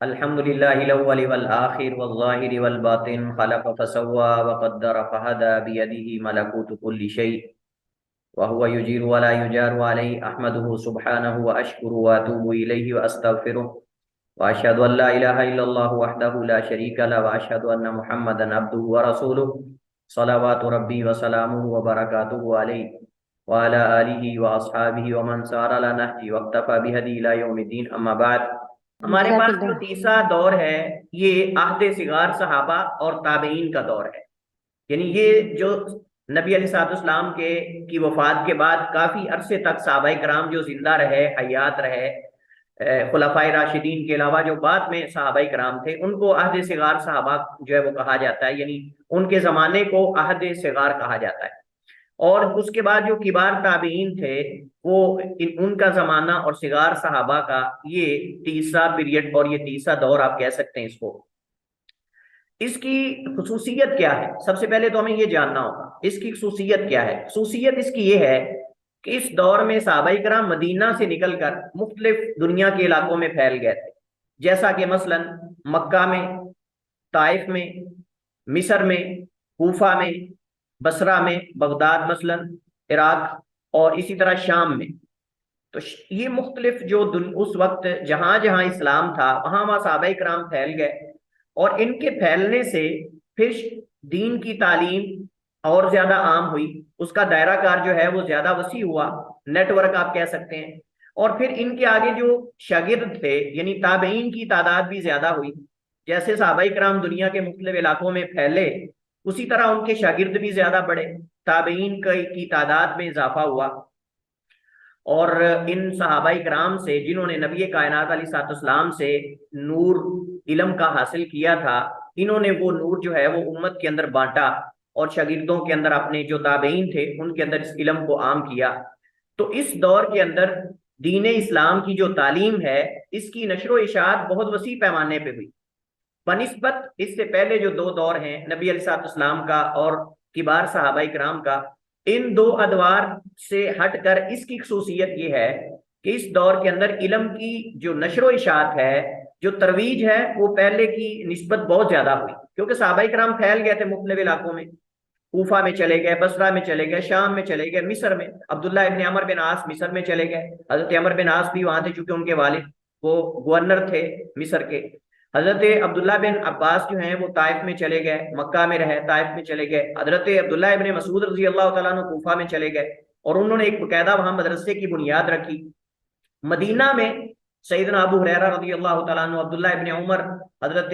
الحمد لله الأول والآخر والظاهر والباطن خلق فسوى وقدر فهدى بيده ملكوت كل شيء وهو يجير ولا يجار عليه أحمده سبحانه وأشكر وأتوب إليه وأستغفره وأشهد أن لا إله إلا الله وحده لا شريك له وأشهد أن محمدا عبده ورسوله صلوات ربي وسلامه وبركاته عليه وعلى آلہ وأصحابہ ومن سار على نهجه واقتفى بهدی إلى يوم الدین اما بعد۔ ہمارے جزاک پاس جو اللہ۔ تیسرا دور ہے یہ عہد صغار صحابہ اور تابعین کا دور ہے، یعنی یہ جو نبی علیہ الصلوۃ والسلام کی وفات کے بعد کافی عرصے تک صحابہ کرام جو زندہ رہے، حیات رہے، خلفائے راشدین کے علاوہ جو بعد میں صحابہ کرام تھے ان کو عہد صغار صحابہ جو ہے وہ کہا جاتا ہے، یعنی ان کے زمانے کو عہد صغار کہا جاتا ہے۔ اور اس کے بعد جو کبار تابعین تھے وہ ان کا زمانہ اور صغار صحابہ کا یہ تیسرا پیریڈ اور یہ تیسرا دور آپ کہہ سکتے ہیں اس کو۔ اس کی خصوصیت کیا ہے؟ سب سے پہلے تو ہمیں یہ جاننا ہوگا اس کی خصوصیت کیا ہے۔ خصوصیت اس کی یہ ہے کہ اس دور میں صحابہ کرام مدینہ سے نکل کر مختلف دنیا کے علاقوں میں پھیل گئے تھے، جیسا کہ مثلا مکہ میں، طائف میں، مصر میں، کوفہ میں، بصرہ میں، بغداد مثلا، عراق، اور اسی طرح شام میں۔ تو یہ مختلف جو اس وقت جہاں جہاں اسلام تھا وہاں وہاں صحابہ کرام پھیل گئے، اور ان کے پھیلنے سے پھر دین کی تعلیم اور زیادہ عام ہوئی، اس کا دائرہ کار جو ہے وہ زیادہ وسیع ہوا، نیٹ ورک آپ کہہ سکتے ہیں۔ اور پھر ان کے آگے جو شاگرد تھے یعنی تابعین کی تعداد بھی زیادہ ہوئی، جیسے صحابہ کرام دنیا کے مختلف علاقوں میں پھیلے اسی طرح ان کے شاگرد بھی زیادہ بڑھے، تابعین کی تعداد میں اضافہ ہوا۔ اور ان صحابہ کرام سے جنہوں نے نبی کائنات علیہ الصلوۃ والسلام سے نور علم کا حاصل کیا تھا، انہوں نے وہ نور جو ہے وہ امت کے اندر بانٹا، اور شاگردوں کے اندر اپنے جو تابعین تھے ان کے اندر اس علم کو عام کیا۔ تو اس دور کے اندر دین اسلام کی جو تعلیم ہے اس کی نشر و اشاعت بہت وسیع پیمانے پہ ہوئی، بنسبت اس سے پہلے جو دو دور ہیں نبی علیہ الصلوۃ والسلام کا اور کبار صحابہ کرام کا، ان دو ادوار سے ہٹ کر اس کی خصوصیت یہ ہے کہ اس دور کے اندر علم کی جو نشر و اشاعت ہے، جو ترویج ہے، وہ پہلے کی نسبت بہت زیادہ ہوئی، کیونکہ صحابہ کرام پھیل گئے تھے مختلف علاقوں میں، کوفہ میں چلے گئے، بصرہ میں چلے گئے، شام میں چلے گئے، مصر میں عبداللہ ابن عمر بن عاص مصر میں چلے گئے، حضرت عمر بن عاص بھی وہاں تھے چونکہ ان کے والد وہ گورنر تھے مصر کے۔ حضرت عبداللہ بن عباس جو ہیں وہ طائف میں چلے گئے، مکہ میں رہے، طائف میں چلے گئے۔ حضرت عبداللہ ابن مسعود رضی اللہ تعالیٰ عنہ کوفہ میں چلے گئے، اور انہوں نے ایک باقاعدہ وہاں مدرسے کی بنیاد رکھی۔ مدینہ میں سیدنا ابو ہریرہ رضی اللہ تعالیٰ عنہ، عبداللہ ابن عمر، حضرت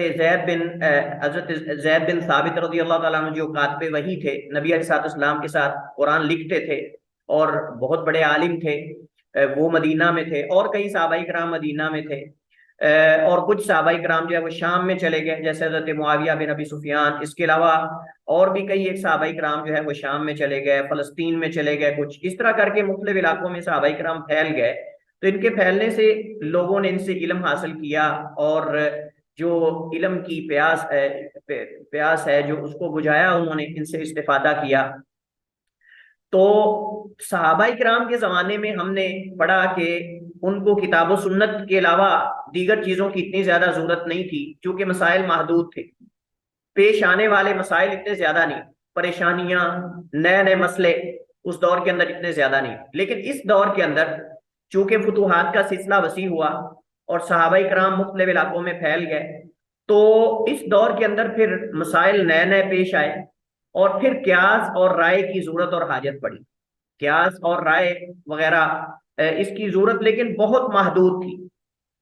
زید بن ثابت رضی اللہ تعالیٰ عنہ جو کاتب وحی تھے، نبی علیہ الصلوۃ والسلام کے ساتھ قرآن لکھتے تھے اور بہت بڑے عالم تھے، وہ مدینہ میں تھے، اور کئی صحابہ کرام مدینہ میں تھے، اور کچھ صحابہ کرام جو ہے وہ شام میں چلے گئے، جیسے حضرت معاویہ بن ابی سفیان۔ اس کے علاوہ اور بھی کئی ایک صحابہ کرام جو ہے وہ شام میں چلے گئے، فلسطین میں چلے گئے، کچھ اس طرح کر کے مختلف علاقوں میں صحابہ کرام پھیل گئے۔ تو ان کے پھیلنے سے لوگوں نے ان سے علم حاصل کیا، اور جو علم کی پیاس ہے جو اس کو بجھایا، انہوں نے ان سے استفادہ کیا۔ تو صحابہ کرام کے زمانے میں ہم نے پڑھا کہ ان کو کتاب و سنت کے علاوہ دیگر چیزوں کی اتنی زیادہ ضرورت نہیں تھی، چونکہ مسائل محدود تھے، پیش آنے والے مسائل اتنے زیادہ نہیں، پریشانیاں، نئے نئے مسئلے اس دور کے اندر اتنے زیادہ نہیں۔ لیکن اس دور کے اندر چونکہ فتوحات کا سلسلہ وسیع ہوا اور صحابہ کرام مختلف علاقوں میں پھیل گئے، تو اس دور کے اندر پھر مسائل نئے نئے پیش آئے، اور پھر قیاس اور رائے کی ضرورت اور حاجت پڑی۔ قیاس اور رائے وغیرہ اس کی ضرورت لیکن بہت محدود تھی،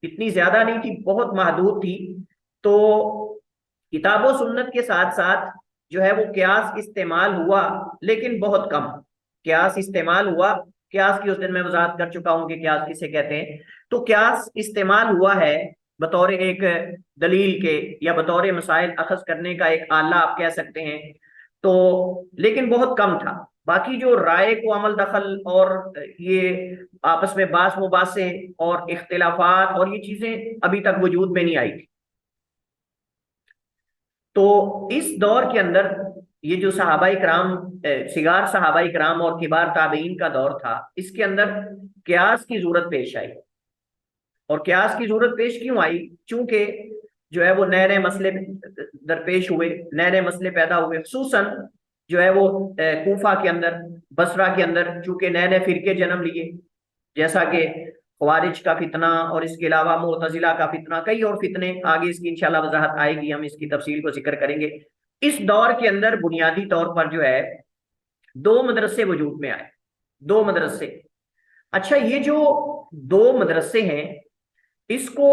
اتنی زیادہ نہیں تھی، بہت محدود تھی۔ تو کتاب و سنت کے ساتھ ساتھ جو ہے وہ قیاس استعمال ہوا، لیکن بہت کم قیاس استعمال ہوا۔ قیاس کی اس دن میں وضاحت کر چکا ہوں کہ قیاس کسے کہتے ہیں۔ تو قیاس استعمال ہوا ہے بطور ایک دلیل کے یا بطور مسائل اخذ کرنے کا ایک آلہ آپ کہہ سکتے ہیں، تو لیکن بہت کم تھا۔ باقی جو رائے کو عمل دخل اور یہ آپس میں باس مباحثے اور اختلافات اور یہ چیزیں ابھی تک وجود میں نہیں آئی تھی۔ تو اس دور کے اندر یہ جو صحابہ کرام، صغار صحابہ کرام اور کبار تابعین کا دور تھا، اس کے اندر قیاس کی ضرورت پیش آئی۔ اور قیاس کی ضرورت پیش کیوں آئی؟ چونکہ جو ہے وہ نئے نئے مسئلے درپیش ہوئے، نئے نئے مسئلے پیدا ہوئے، خصوصاً جو ہے وہ کوفہ کے اندر، بصرہ کے اندر، چونکہ نئے نئے فرقے جنم لیے، جیسا کہ خوارج کا فتنہ اور اس کے علاوہ معتزلہ کا فتنہ، کئی اور فتنے، آگے اس کی انشاءاللہ وضاحت آئے گی، ہم اس کی تفصیل کو ذکر کریں گے۔ اس دور کے اندر بنیادی طور پر جو ہے دو مدرسے وجود میں آئے، دو مدرسے۔ اچھا، یہ جو دو مدرسے ہیں، اس کو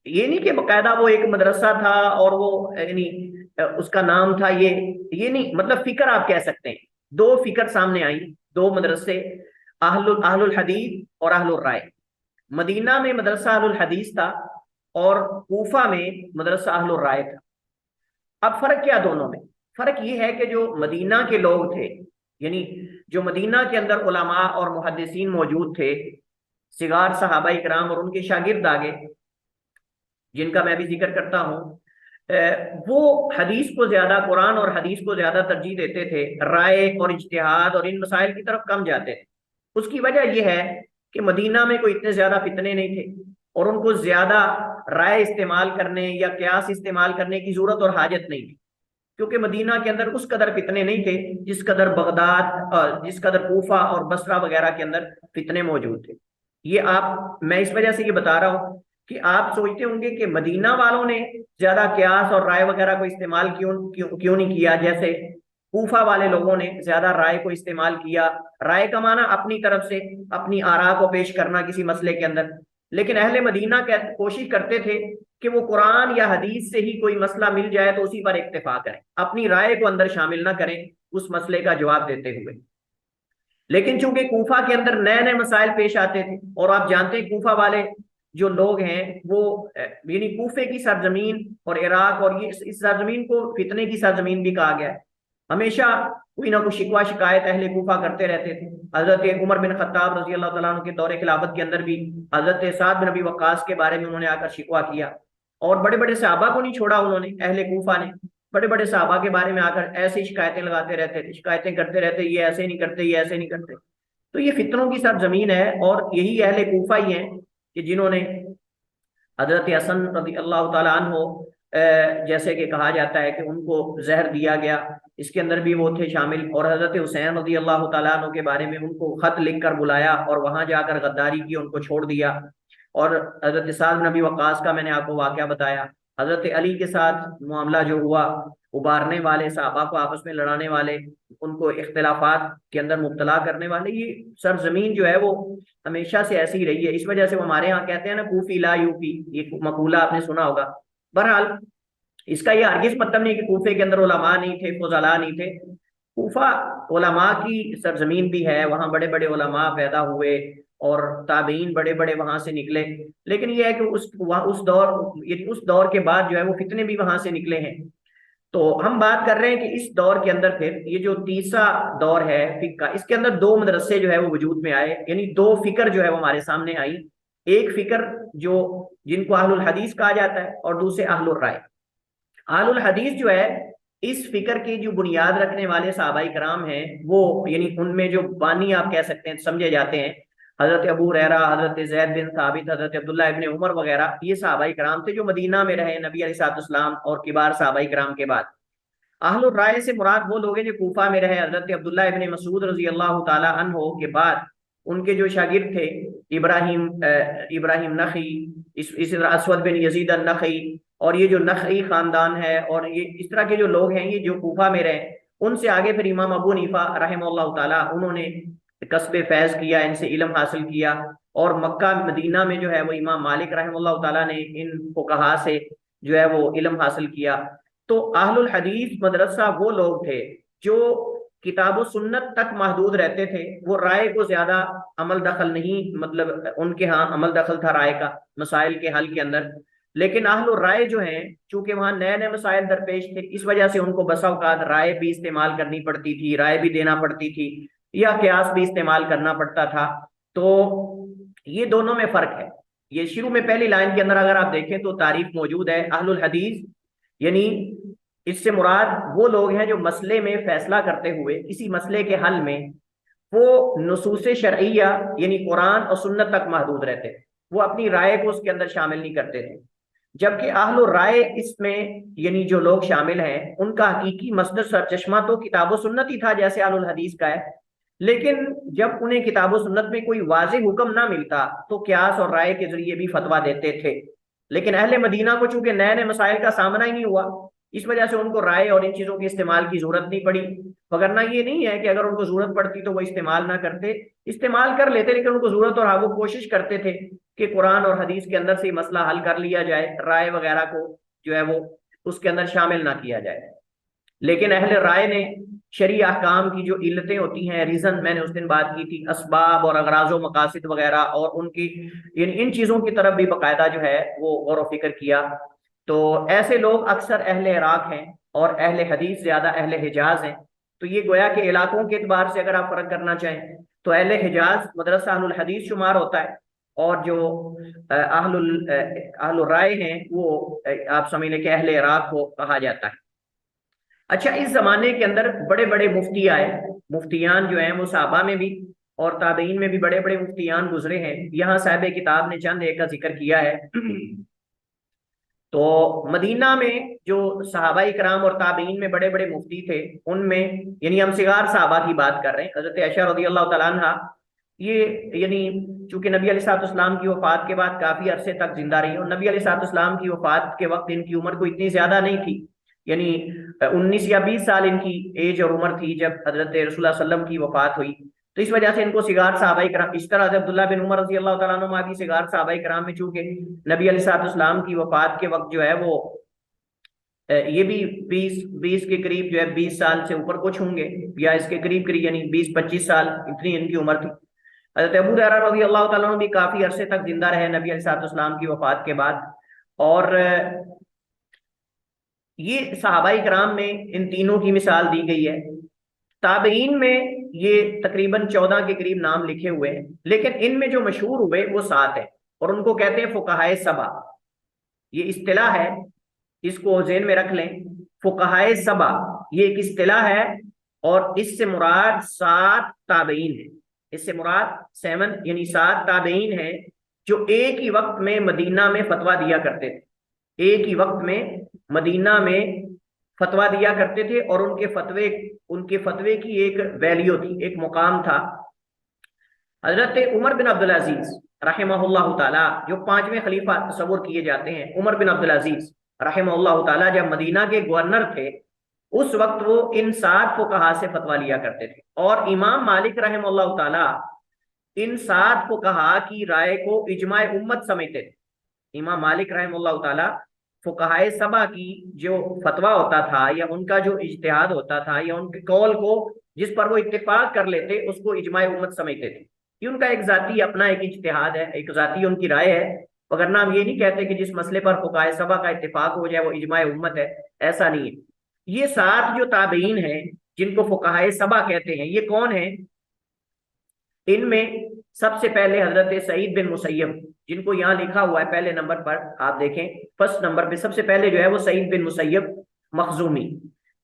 یہ نہیں کہ باقاعدہ وہ ایک مدرسہ تھا اور وہ یعنی اس کا نام تھا یہ نہیں، مطلب فکر آپ کہہ سکتے ہیں، دو فکر سامنے آئی، دو مدرسے، اہل الحدیث اور اہل الرائے۔ مدینہ میں مدرسہ اہل الحدیث تھا اور کوفہ میں مدرسہ اہل الرائے تھا۔ اب فرق کیا دونوں میں؟ فرق یہ ہے کہ جو مدینہ کے لوگ تھے، یعنی جو مدینہ کے اندر علماء اور محدثین موجود تھے، صغار صحابہ کرام اور ان کے شاگرد آگے، جن کا میں بھی ذکر کرتا ہوں، وہ حدیث کو زیادہ، قرآن اور حدیث کو زیادہ ترجیح دیتے تھے، رائے اور اجتہاد اور ان مسائل کی طرف کم جاتے تھے۔ اس کی وجہ یہ ہے کہ مدینہ میں کوئی اتنے زیادہ فتنے نہیں تھے اور ان کو زیادہ رائے استعمال کرنے یا قیاس استعمال کرنے کی ضرورت اور حاجت نہیں تھی، کیونکہ مدینہ کے اندر اس قدر فتنے نہیں تھے جس قدر بغداد، جس قدر کوفہ اور بصرہ وغیرہ کے اندر فتنے موجود تھے۔ میں اس وجہ سے یہ بتا رہا ہوں کہ آپ سوچتے ہوں گے کہ مدینہ والوں نے زیادہ قیاس اور رائے وغیرہ کو استعمال کیوں نہیں کیا، جیسے کوفہ والے لوگوں نے زیادہ رائے کو استعمال کیا۔ رائے کا معنی اپنی طرف سے اپنی آراء کو پیش کرنا کسی مسئلے کے اندر، لیکن اہل مدینہ کوشش کرتے تھے کہ وہ قرآن یا حدیث سے ہی کوئی مسئلہ مل جائے تو اسی پر اکتفا کریں، اپنی رائے کو اندر شامل نہ کریں اس مسئلے کا جواب دیتے ہوئے۔ لیکن چونکہ کوفہ کے اندر نئے نئے مسائل پیش آتے تھے، اور آپ جانتے ہیں کوفہ والے جو لوگ ہیں وہ یعنی کوفے کی سرزمین اور عراق اور یہ اس سرزمین کو فتنے کی سرزمین بھی کہا گیا ہے، ہمیشہ کوئی نہ کوئی شکوہ شکایت اہل کوفہ کرتے رہتے تھے۔ حضرت عمر بن خطاب رضی اللہ تعالیٰ عنہ کے دور خلافت کے اندر بھی حضرت سعد بن ابی وقاص کے بارے میں انہوں نے آ کر شکوہ کیا، اور بڑے بڑے صحابہ کو نہیں چھوڑا انہوں نے، اہل کوفہ نے بڑے بڑے صحابہ کے بارے میں آ کر ایسی شکایتیں لگاتے رہتے تھے، شکایتیں کرتے رہتے، یہ ایسے نہیں کرتے، یہ ایسے نہیں کرتے۔ تو یہ فتنوں کی سرزمین ہے، اور یہی اہل کوفہ ہی ہیں کہ جنہوں نے حضرت حسن رضی اللہ تعالیٰ عنہ، جیسے کہ کہا جاتا ہے کہ ان کو زہر دیا گیا، اس کے اندر بھی وہ تھے شامل، اور حضرت حسین رضی اللہ تعالیٰ عنہ کے بارے میں ان کو خط لکھ کر بلایا اور وہاں جا کر غداری کی، ان کو چھوڑ دیا۔ اور حضرت سعد بن ابی وقاص کا میں نے آپ کو واقعہ بتایا، حضرت علی کے ساتھ معاملہ جو ہوا، ابارنے والے، صحابہ کو آپس میں لڑانے والے، ان کو اختلافات کے اندر مبتلا کرنے والے، یہ سرزمین جو ہے وہ ہمیشہ سے ایسی ہی رہی ہے۔ اس وجہ سے وہ ہمارے ہاں کہتے ہیں نا کوفی لا یوفی، یہ مقولہ آپ نے سنا ہوگا۔ بہرحال اس کا یہ ہرگز مطلب نہیں کہ کوفے کے اندر علماء نہیں تھے، فضلاء نہیں تھے۔ کوفہ علماء کی سرزمین بھی ہے، وہاں بڑے بڑے علماء پیدا ہوئے اور تابعین بڑے بڑے وہاں سے نکلے، لیکن یہ ہے کہ اس دور کے بعد جو ہے وہ فتنے بھی وہاں سے نکلے ہیں۔ تو ہم بات کر رہے ہیں کہ اس دور کے اندر پھر یہ جو تیسرا دور ہے فقہ کا، اس کے اندر دو مدرسے جو ہے وہ وجود میں آئے، یعنی دو فکر جو ہے وہ ہمارے سامنے آئی۔ ایک فکر جن کو اہل الحدیث کہا جاتا ہے، اور دوسرے اہل الرائے۔ اہل الحدیث جو ہے اس فکر کی جو بنیاد رکھنے والے صحابہ کرام ہیں، وہ یعنی ان میں جو بانی آپ کہہ سکتے ہیں سمجھے جاتے ہیں، حضرت ابو ہریرہ، حضرت زید بن ثابت، حضرت عبداللہ ابن عمر وغیرہ، یہ صحابہ کرام تھے جو مدینہ میں رہے نبی علیہ الصلوۃ والسلام اور کبار صحابہ کرام کے بعد۔ اہل الرائے سے مراد وہ لوگ ہیں جو کوفہ میں رہے، حضرت عبداللہ ابن مسعود رضی اللہ تعالی عنہ کے بعد ان کے جو شاگرد تھے، ابراہیم نخعی، اسی طرح اسود بن یزید النخعی، اور یہ جو نخعی خاندان ہے، اور یہ اس طرح کے جو لوگ ہیں یہ جو کوفہ میں رہے، ان سے آگے پھر امام ابو حنیفہ رحمہ اللہ تعالی، انہوں نے کسب فیض کیا، ان سے علم حاصل کیا، اور مکہ مدینہ میں جو ہے وہ امام مالک رحمہ اللہ تعالیٰ نے ان فقہا سے جو ہے وہ علم حاصل کیا۔ تو اہل الحدیث مدرسہ وہ لوگ تھے جو کتاب و سنت تک محدود رہتے تھے، وہ رائے کو زیادہ عمل دخل نہیں، مطلب ان کے ہاں عمل دخل تھا رائے کا مسائل کے حل کے اندر، لیکن اہل الرائے جو ہیں چونکہ وہاں نئے نئے مسائل درپیش تھے، اس وجہ سے ان کو بسا اوقات رائے بھی استعمال کرنی پڑتی تھی، رائے بھی دینا پڑتی تھی، یا قیاس بھی استعمال کرنا پڑتا تھا۔ تو یہ دونوں میں فرق ہے۔ یہ شروع میں پہلی لائن کے اندر اگر آپ دیکھیں تو تعریف موجود ہے، اہل الحدیث یعنی اس سے مراد وہ لوگ ہیں جو مسئلے میں فیصلہ کرتے ہوئے کسی مسئلے کے حل میں وہ نصوص شرعیہ یعنی قرآن اور سنت تک محدود رہتے، وہ اپنی رائے کو اس کے اندر شامل نہیں کرتے تھے۔ جبکہ اہل الرائے اس میں یعنی جو لوگ شامل ہیں ان کا حقیقی مصدر سرچشمہ تو کتاب و سنت ہی تھا جیسے اہل الحدیث کا ہے، لیکن جب انہیں کتاب و سنت میں کوئی واضح حکم نہ ملتا تو قیاس اور رائے کے ذریعے بھی فتویٰ دیتے تھے، لیکن اہل مدینہ کو چونکہ نئے نئے مسائل کا سامنا ہی نہیں ہوا، اس وجہ سے ان کو رائے اور ان چیزوں کے استعمال کی ضرورت نہیں پڑی، وگرنہ یہ نہیں ہے کہ اگر ان کو ضرورت پڑتی تو وہ استعمال نہ کرتے، استعمال کر لیتے، لیکن ان کو ضرورت اور وہ کوشش کرتے تھے کہ قرآن اور حدیث کے اندر سے یہ مسئلہ حل کر لیا جائے، رائے وغیرہ کو جو ہے وہ اس کے اندر شامل نہ کیا جائے۔ لیکن اہل رائے نے شرعی احکام کی جو علتیں ہوتی ہیں، ریزن میں نے اس دن بات کی تھی، اسباب اور اغراض و مقاصد وغیرہ، اور ان کی ان چیزوں کی طرف بھی باقاعدہ جو ہے وہ غور و فکر کیا۔ تو ایسے لوگ اکثر اہل عراق ہیں اور اہل حدیث زیادہ اہل حجاز ہیں، تو یہ گویا کہ علاقوں کے اعتبار سے اگر آپ فرق کرنا چاہیں تو اہل حجاز مدرسہ اہل الحدیث شمار ہوتا ہے، اور جو اہل الرائے ہیں وہ آپ سمجھ لیں کہ اہل عراق کو کہا جاتا ہے۔ اچھا، اس زمانے کے اندر بڑے بڑے مفتی آئے، مفتیان جو ہیں وہ صحابہ میں بھی اور تابعین میں بھی بڑے بڑے مفتیان گزرے ہیں، یہاں صاحب کتاب نے چند ایک کا ذکر کیا ہے۔ تو مدینہ میں جو صحابہ کرام اور تابعین میں بڑے بڑے مفتی تھے، ان میں یعنی ہم صغار صحابہ کی بات کر رہے ہیں، حضرت عائشہ رضی اللہ تعالیٰ عنہا یہ یعنی چونکہ نبی علیہ الصلوۃ والسلام کی وفات کے بعد کافی عرصے تک زندہ رہی، اور نبی علیہ الصلوۃ والسلام کی وفات کے وقت ان کی عمر کوئی اتنی زیادہ نہیں تھی، یعنی 19 یا 20 سال ان کی ایج اور عمر تھی جب حضرت رسول اللہ صلی اللہ علیہ وسلم کی وفات ہوئی، تو اس وجہ سے ان کو صغار صحابہ کرام، اس طرح عبداللہ بن عمر رضی اللہ تعالیٰ عنہ بھی صغار صحابہ کرام میں، چونکہ نبی علیہ الصلوۃ والسلام کی وفات کے وقت جو ہے وہ یہ بھی 20 کے قریب جو ہے 20 سال سے اوپر کچھ ہوں گے، یا اس کے قریب قریب یعنی 20-25 سال اتنی ان کی عمر تھی۔ حضرت ابو ہریرہ رضی اللہ تعالیٰ عنہ بھی کافی عرصے تک زندہ رہے نبی علیہ الصلوۃ والسلام کی وفات کے بعد، اور یہ صحابہ کرام میں ان تینوں کی مثال دی گئی ہے۔ تابعین میں یہ تقریباً 14 کے قریب نام لکھے ہوئے ہیں، لیکن ان میں جو مشہور ہوئے وہ 7 ہیں، اور ان کو کہتے ہیں فقہائے سبع، یہ اصطلاح ہے، اس کو ذہن میں رکھ لیں، فقہائے سبع یہ ایک اصطلاح ہے، اور اس سے مراد 7 تابعین ہیں، اس سے مراد 7 یعنی 7 تابعین ہیں جو ایک ہی وقت میں مدینہ میں فتویٰ دیا کرتے تھے، ایک ہی وقت میں مدینہ میں فتویٰ دیا کرتے تھے، اور ان کے فتوے کی ایک ویلیو تھی، ایک مقام تھا۔ حضرت عمر بن عبدالعزیز رحمہ اللہ تعالی، جو 5ویں خلیفہ تصور کیے جاتے ہیں، عمر بن عبدالعزیز رحمہ اللہ تعالی جب مدینہ کے گورنر تھے، اس وقت وہ ان 7 فقہا سے فتویٰ لیا کرتے تھے، اور امام مالک رحمہ اللہ تعالی ان 7 فقہا کی رائے کو اجماع امت سمجھتے تھے۔ امام مالک رحمہ اللہ تعالی فقہائے سبع کی جو فتویٰ ہوتا تھا، یا ان کا جو اجتہاد ہوتا تھا، یا ان کے قول کو جس پر وہ اتفاق کر لیتے، اس کو اجماع امت سمجھتے تھے۔ یہ ان کا ایک ذاتی اپنا ایک اجتہاد ہے، ایک ذاتی ان کی رائے ہے، وگرنہ ہم یہ نہیں کہتے کہ جس مسئلے پر فقہائے سبع کا اتفاق ہو جائے وہ اجماع امت ہے، ایسا نہیں ہے۔ یہ 7 جو تابعین ہیں جن کو فقہائے سبع کہتے ہیں، یہ کون ہیں؟ ان میں سب سے پہلے حضرت سعید بن مسیب، جن کو یہاں لکھا ہوا ہے پہلے نمبر پر، آپ دیکھیں فرسٹ نمبر پہ سب سے پہلے جو ہے وہ سعید بن مسیب مخزومی،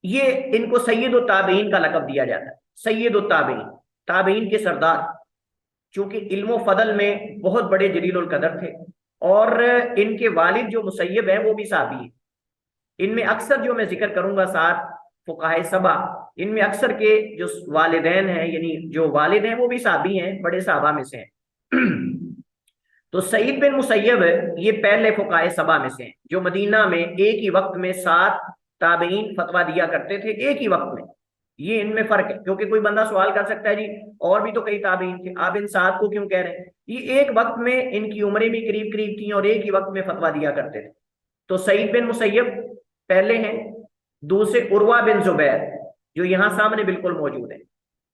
یہ ان کو سید التابعین کا لقب دیا جاتا ہے، سید التابعین، تابعین کے سردار، چونکہ علم و فضل میں بہت بڑے جلیل القدر تھے، اور ان کے والد جو مسیب ہیں وہ بھی صحابی ہیں۔ ان میں اکثر جو میں ذکر کروں گا 7 فقہائے سبع، ان میں اکثر کے جو والدین ہیں یعنی جو والد ہیں وہ بھی صحابی ہیں، بڑے صحابہ میں سے ہیں۔ تو سعید بن مسیب یہ پہلے فقہائے سبع میں سے ہیں جو مدینہ میں ایک ہی وقت میں 7 تابعین فتویٰ دیا کرتے تھے، ایک ہی وقت میں۔ یہ ان میں فرق ہے، کیونکہ کوئی بندہ سوال کر سکتا ہے جی اور بھی تو کئی تابعین تھے، آپ ان 7 کو کیوں کہہ رہے ہیں؟ یہ ایک وقت میں ان کی عمریں بھی قریب قریب تھیں اور ایک ہی وقت میں فتویٰ دیا کرتے تھے۔ تو سعید بن مسیب پہلے ہیں، دوسرے عروہ بن زبیر جو یہاں سامنے بالکل موجود ہیں،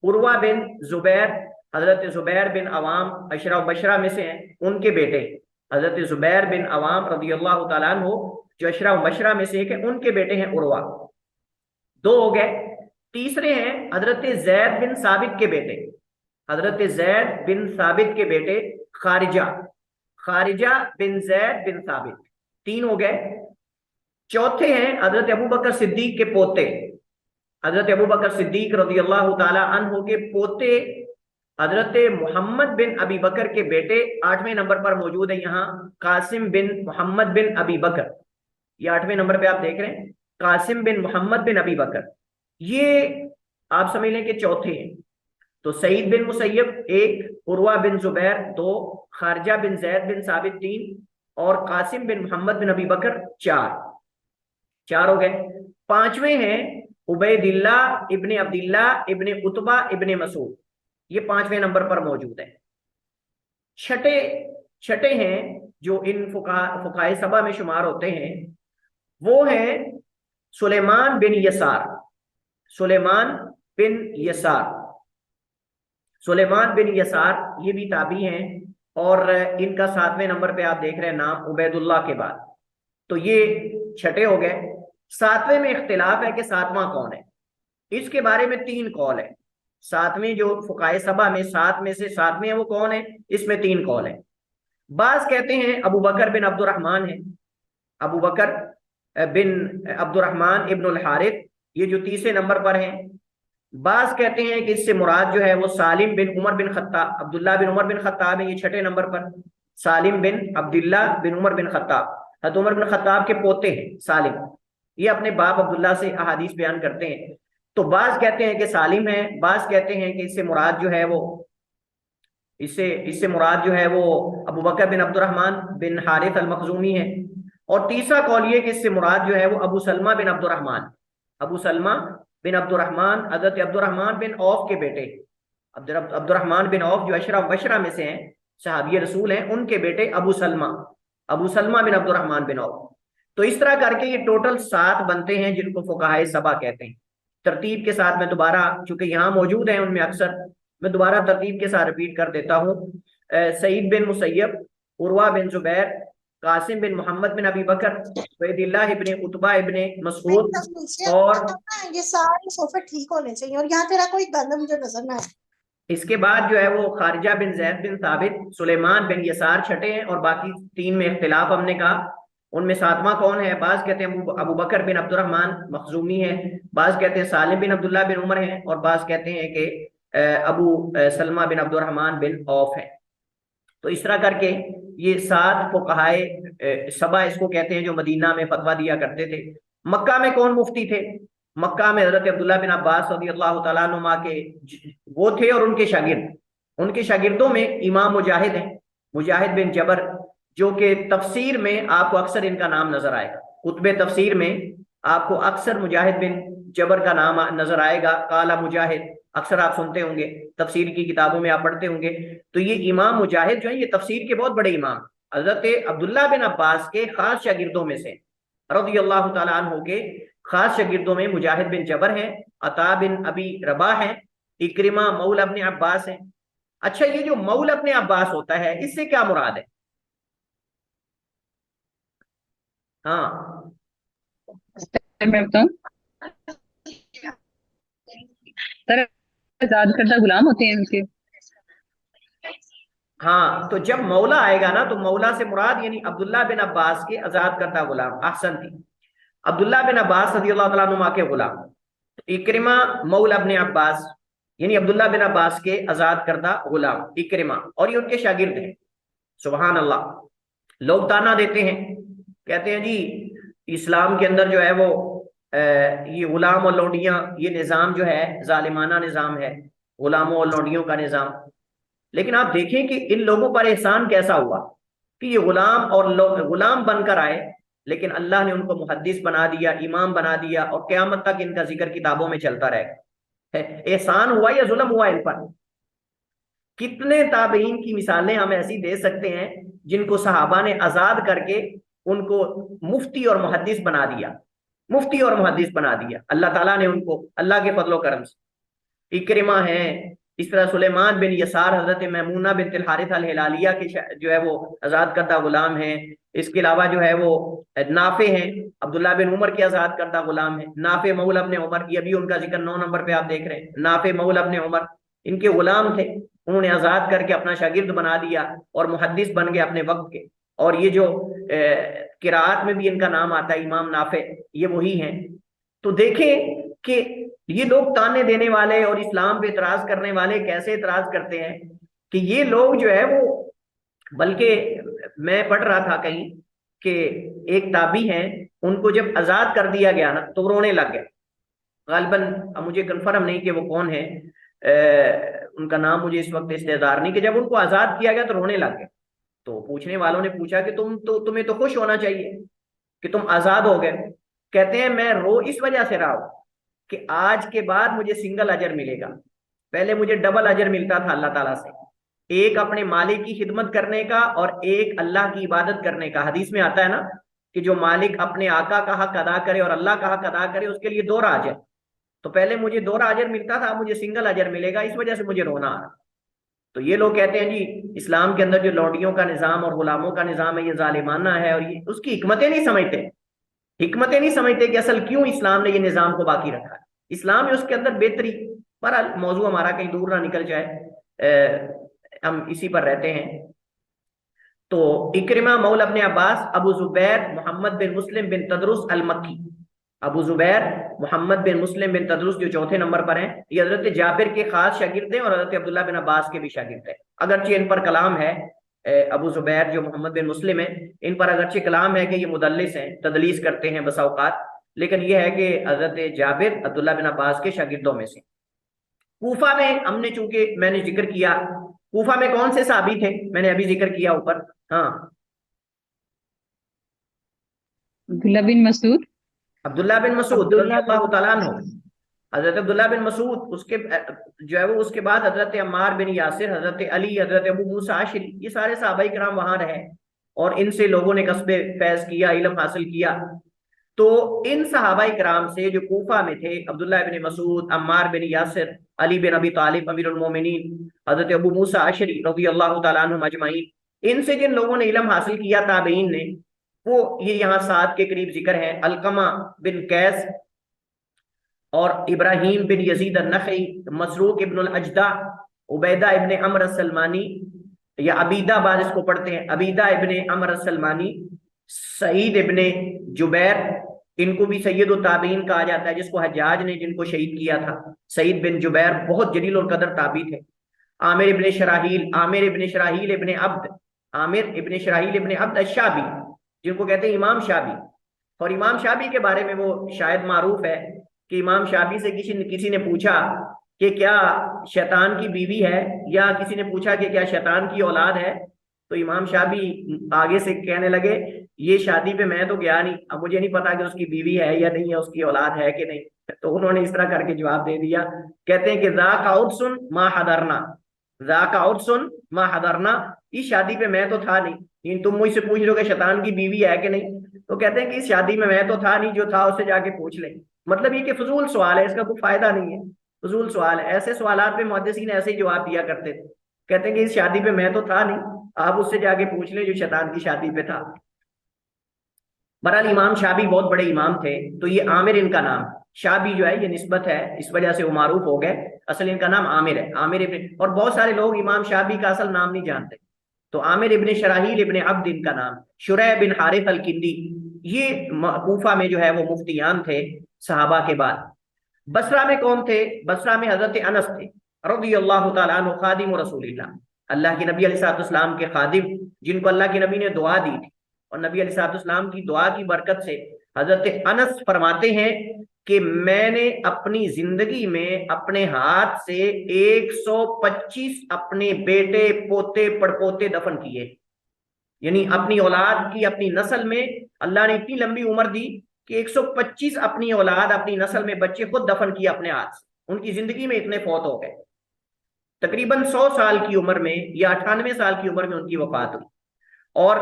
عروہ بن زبیر حضرت زبیر بن عوام عشرہ مبشرہ میں سے ہیں، ان کے بیٹے حضرت زبیر بن عوام رضی اللہ تعالیٰ عنہ جو عشرہ مبشرہ میں سے ایک ہیں، ان کے بیٹے ہیں عروہ، 2 ہو گئے۔ تیسرے ہیں حضرت زید بن ثابت کے بیٹے، حضرت زید بن ثابت کے بیٹے خارجہ بن زید بن ثابت، 3 ہو گئے۔ چوتھے ہیں حضرت ابوبکر صدیق کے پوتے، حضرت ابوبکر صدیق رضی اللہ تعالی عنہ کے پوتے حضرت محمد بن ابی بکر کے بیٹے 8ویں نمبر پر موجود ہے یہاں، قاسم بن محمد بن ابی بکر، یہ 8ویں نمبر پہ آپ دیکھ رہے ہیں، قاسم بن محمد بن ابی بکر، یہ آپ سمجھ لیں کہ چوتھے ہیں۔ تو سعید بن مسیب 1، عروہ بن زبیر 2، خارجہ بن زید بن ثابت 3، اور قاسم بن محمد بن ابی بکر 4 ہو گئے۔ 5ویں ہیں عبید اللہ ابن عبداللہ ابن عتبہ ابن مسعود، یہ 5ویں نمبر پر موجود ہے۔ چھٹے ہیں جو ان فقہائے سبع میں شمار ہوتے ہیں، وہ ہیں سلیمان بن یسار، سلیمان بن یسار، سلیمان بن یسار یہ بھی تابعی ہیں، اور ان کا 7ویں نمبر پہ آپ دیکھ رہے ہیں نام عبید اللہ کے بعد۔ تو یہ چھٹے ہو گئے۔ 7ویں میں اختلاف ہے کہ 7واں کون ہے، اس کے بارے میں 3 قول ہیں۔ 7ویں جو فقہائے سبع میں 7 میں سے 7ویں ہیں وہ کون ہے، اس میں 3 قول ہیں۔ بعض کہتے ہیں ابو بکر بن عبد الرحمن ہے، ابو بکر بن عبد الرحمن ابن الحارث، یہ جو 30 نمبر پر ہیں۔ بعض کہتے ہیں کہ اس سے مراد جو ہے وہ سالم بن عمر بن خطاب، عبداللہ بن عمر بن خطاب ہے، یہ 6 نمبر پر، سالم بن عبداللہ بن عمر بن خطاب، حضرت عمر بن خطاب کے پوتے ہیں سالم، یہ اپنے باپ عبداللہ سے احادیث بیان کرتے ہیں۔ تو بعض کہتے ہیں کہ سالم ہے، بعض کہتے ہیں کہ اس سے مراد جو ہے وہ اس سے مراد جو ہے وہ ابو بکر بن عبد الرحمن بن حارث المخزومی ہے، اور تیسرا قول یہ کہ اس سے مراد جو ہے وہ ابو سلمہ بن عبد الرحمن، ابو سلمہ بن عبد الرحمن حضرت عبد الرحمن بن عوف کے بیٹے، عبد الرحمن بن عوف جو اشرف بشرہ میں سے ہیں، صحابی رسول ہیں، ان کے بیٹے ابو سلمہ بن عبد الرحمن بن عوف۔ تو اس طرح کر کے یہ ٹوٹل 7 بنتے ہیں جن کو فقہائے سبع کہتے ہیں۔ ترتیب کے ساتھ میں دوبارہ، چونکہ یہاں موجود ہیں ان میں اکثر، میں دوبارہ ترتیب کے ساتھ ریپیٹ کر دیتا ہوں۔ سعید بن مسیب، عروہ بن زبیر، قاسم بن محمد بن ابی بکر، عبید اللہ ابن عتبہ ابن مسعود، اور یہ سارے صوفے ٹھیک ہونے چاہیے، اور یہاں تیرا کوئی گندم مجھے نظر نہ آئے۔ اس کے بعد جو ہے وہ خارجہ بن زید بن ثابت، سلیمان بن یسار چھٹے ہیں، اور باقی 3 میں اختلاف ہم نے کہا۔ ان میں 7واں کون ہے، بعض کہتے ہیں ابو بکر بن عبد الرحمن مخزومی ہے، بعض کہتے ہیں سالم بن عبداللہ بن عمر ہیں، اور بعض کہتے ہیں کہ ابو سلمہ بن عبد الرحمن بن عوف ہیں۔ تو اس طرح کر کے یہ 7 فقہائے سبع اس کو کہتے ہیں جو مدینہ میں فتویٰ دیا کرتے تھے۔ مکہ میں کون مفتی تھے، مکہ میں حضرت عبداللہ بن عباس رضی اللہ تعالیٰ عنہما کے وہ تھے، اور ان کے شاگرد، ان کے شاگردوں میں امام مجاہد ہیں، مجاہد بن جبر، جو کہ تفسیر میں آپ کو اکثر ان کا نام نظر آئے گا، کتب تفسیر میں آپ کو اکثر مجاہد بن جبر کا نام نظر آئے گا، قال مجاہد اکثر آپ سنتے ہوں گے، تفسیر کی کتابوں میں آپ پڑھتے ہوں گے۔ تو یہ امام مجاہد جو ہیں یہ تفسیر کے بہت بڑے امام، حضرت عبداللہ بن عباس کے خاص شاگردوں میں سے، رضی اللہ تعالیٰ عنہ کے خاص شاگردوں میں مجاہد بن جبر ہیں، عطا بن ابی رباح ہیں، اکرمہ مولا ابن عباس ہیں۔ اچھا، یہ جو مولا ابن عباس ہوتا ہے اس سے کیا مراد ہے؟ ہاں میں بتاؤں سر، آزاد کردہ غلام ہوتے ہیں ان کے۔ ہاں، تو جب مولا آئے گا نا تو مولا سے مراد یعنی عبداللہ بن عباس کے آزاد کردہ غلام، احسن تھی، عبداللہ بن عباس رضی اللہ تعالیٰ عنہ کے غلام۔ اکرمہ مولا ابن عباس یعنی عبداللہ بن عباس کے آزاد کردہ غلام اکرمہ، اور یہ ان کے شاگرد ہیں۔ سبحان اللہ، لوگ تانا دیتے ہیں، کہتے ہیں جی اسلام کے اندر جو ہے وہ یہ غلام اور لونڈیاں، یہ نظام جو ہے ظالمانہ نظام ہے، غلاموں اور لونڈیوں کا نظام۔ لیکن آپ دیکھیں کہ ان لوگوں پر احسان کیسا ہوا کہ یہ غلام اور غلام بن کر آئے، لیکن اللہ نے ان کو محدث بنا دیا، امام بنا دیا، اور قیامت تک ان کا ذکر کتابوں میں چلتا رہے گا۔ احسان ہوا یا ظلم ہوا ان پر؟ کتنے تابعین کی مثالیں ہم ایسی دے سکتے ہیں جن کو صحابہ نے آزاد کر کے ان کو مفتی اور محدث بنا دیا، مفتی اور محدث بنا دیا، اللہ تعالیٰ نے ان کو اللہ کے فضل و کرم سے۔ اکرمہ ہیں، اس طرح سلیمان بن یسار حضرت میمونہ بنت الحارث الہلالیہ کے جو ہے وہ آزاد کردہ غلام ہیں۔ اس کے علاوہ جو ہے وہ نافع ہیں، عبداللہ بن عمر کے آزاد کردہ غلام ہیں، نافع مولا ابن عمر، یہ بھی ان کا ذکر 9 نمبر پہ آپ دیکھ رہے ہیں، نافع مولا ابن عمر ان کے غلام تھے، انہوں نے آزاد کر کے اپنا شاگرد بنا دیا اور محدث بن گئے اپنے وقت کے۔ اور یہ جو قراءت میں بھی ان کا نام آتا ہے امام نافع، یہ وہی ہیں۔ تو دیکھیں کہ یہ لوگ تانے دینے والے اور اسلام پہ اعتراض کرنے والے کیسے اعتراض کرتے ہیں کہ یہ لوگ جو ہے وہ، بلکہ میں پڑھ رہا تھا کہیں کہ ایک تابعی ہیں، ان کو جب آزاد کر دیا گیا نا تو وہ رونے لگ گئے. غالباً مجھے کنفرم نہیں کہ وہ کون ہے، ان کا نام مجھے اس وقت استحضار نہیں، کہ جب ان کو آزاد کیا گیا تو رونے لگ گئے. تو پوچھنے والوں نے پوچھا کہ تمہیں تو خوش ہونا چاہیے کہ تم آزاد ہو گئے. کہتے ہیں میں رو اس وجہ سے رہا ہوں کہ آج کے بعد مجھے سنگل اجر ملے گا. پہلے مجھے ڈبل اجر ملتا تھا اللہ تعالیٰ سے، ایک اپنے مالک کی خدمت کرنے کا اور ایک اللہ کی عبادت کرنے کا. حدیث میں آتا ہے نا کہ جو مالک اپنے آقا کا حق ادا کرے اور اللہ کا حق ادا کرے اس کے لیے دوہرا اجر. تو پہلے مجھے دوہرا اجر ملتا تھا، مجھے سنگل اجر ملے گا، اس وجہ سے مجھے رونا آ رہا. تو یہ لوگ کہتے ہیں جی اسلام کے اندر جو لونڈیوں کا نظام اور غلاموں کا نظام ہے یہ ظالمانہ ہے، اور یہ اس کی حکمتیں نہیں سمجھتے کہ اصل کیوں اسلام نے یہ نظام کو باقی رکھا ہے. اسلام ہے اس کے اندر بہتری. بہرحال موضوع ہمارا کہیں دور نہ نکل جائے، ہم اسی پر رہتے ہیں. تو اکرمہ مولا ابن عباس ابو زبیر محمد بن مسلم بن تدرس المکی، ابو زبیر محمد بن مسلم بن تدرس جو چوتھے نمبر پر ہیں، یہ حضرت جابر کے خاص شاگرد ہیں اور حضرت عبداللہ بن عباس کے بھی شاگرد ہیں. اگرچہ ان پر کلام ہے، ابو زبیر جو محمد بن مسلم ہیں ان پر اگرچہ کلام ہے کہ یہ مدلس ہیں، تدلیس کرتے ہیں بسا اوقات، لیکن یہ ہے کہ حضرت جابر عبداللہ بن عباس کے شاگردوں میں سے. کوفہ میں ہم نے چونکہ میں نے ذکر کیا، کوفہ میں کون سے صحابی تھے میں نے ابھی ذکر کیا اوپر؟ ہاں عبداللہ بن مسعود. عبداللہ بن مسعود رضی اللہ تعالیٰ عنہ، حضرت عبداللہ بن مسعود، اس کے جو ہے وہ اس کے بعد حضرت عمار بن یاسر، حضرت علی، حضرت ابو موسیٰ عشری، یہ سارے صحابہ کرام وہاں رہے اور ان سے لوگوں نے کسب فیض کیا، علم حاصل کیا. تو ان صحابہ کرام سے جو کوفہ میں تھے، عبداللہ بن مسعود، عمار بن یاسر، علی بن ابی طالب امیر المومنین، حضرت ابو موسیٰ عشری رضی اللہ تعالیٰ عنہم اجمعین، ان سے جن لوگوں نے علم حاصل کیا تابعین نے، وہ یہ یہاں 7 کے قریب ذکر ہیں. علقمہ بن قیس اور ابراہیم بن یزید النخعی، مسروق ابن الاجدع، عبیدہ ابن عمر السلمانی یا عبیدہ بعض اس کو پڑھتے ہیں، عبیدہ ابن عمر السلمانی، سعید ابن جبیر، ان کو بھی سید التابعین کہا جاتا ہے، جس کو حجاج نے جن کو شہید کیا تھا. سعید بن جبیر بہت جلیل القدر تابعی تھے. عامر ابن شراحیل ابن عبد الشابی، جن کو کہتے ہیں امام شابی. اور امام شابی کے بارے میں وہ شاید معروف ہے کہ امام شابی سے کسی نے پوچھا کہ کیا شیطان کی بیوی ہے، یا کسی نے پوچھا کہ کیا شیطان کی اولاد ہے، تو امام شابی آگے سے کہنے لگے یہ شادی پہ میں تو گیا نہیں، اب مجھے نہیں پتا کہ اس کی بیوی ہے یا نہیں ہے، اس کی اولاد ہے کہ نہیں. تو انہوں نے اس طرح کر کے جواب دے دیا. کہتے ہیں کہ ذاک عرس ما حضرنا، ذاک عرس ما حضرنا، اس شادی پہ میں تو تھا نہیں. تم مجھ سے پوچھ لو کہ شیطان کی بیوی ہے کہ نہیں، تو کہتے ہیں کہ اس شادی میں تو تھا نہیں، جو تھا اس سے جا کے پوچھ لیں. مطلب یہ کہ فضول سوال ہے، اس کا کوئی فائدہ نہیں ہے، فضول سوال ہے. ایسے سوالات پہ محدثین ایسے ہی جواب دیا کرتے تھے. کہتے ہیں کہ اس شادی پہ میں تو تھا نہیں، آپ اس سے جا کے پوچھ لیں جو شیطان کی شادی پہ تھا. بہرحال امام شابی بہت بڑے امام تھے. تو یہ عامر ان کا نام، شابی جو ہے یہ نسبت ہے، اس وجہ سے وہ معروف ہو گئے. اصل ان کا نام عامر ہے، عامر ابن، اور بہت سارے لوگ امام شابی کا اصل نام نہیں جانتے. تو عامر ابن شراحیل ابن عبد ان کا نام. شریح بن حارث الکندی، یہ کوفہ میں جو ہے وہ مفتیان تھے صحابہ کے بعد. بصرہ میں کون تھے؟ بصرہ میں حضرت انس تھے رضی اللہ تعالیٰ عنہ، خادم رسول اللہ، اللہ کے نبی علیہ السلام کے خادم، جن کو اللہ کے نبی نے دعا دی تھی. اور نبی علیہ السلام کی دعا کی برکت سے حضرت انس فرماتے ہیں کہ میں نے اپنی زندگی میں اپنے ہاتھ سے 125 اپنے بیٹے پوتے پڑپوتے دفن کیے. یعنی اپنی اولاد کی، اپنی نسل میں اللہ نے اتنی لمبی عمر دی کہ 125 اپنی اولاد، اپنی نسل میں بچے خود دفن کیے اپنے ہاتھ سے. ان کی زندگی میں اتنے فوت ہو گئے. تقریباً 100 سال کی عمر میں یا 98 سال کی عمر میں ان کی وفات ہوئی. اور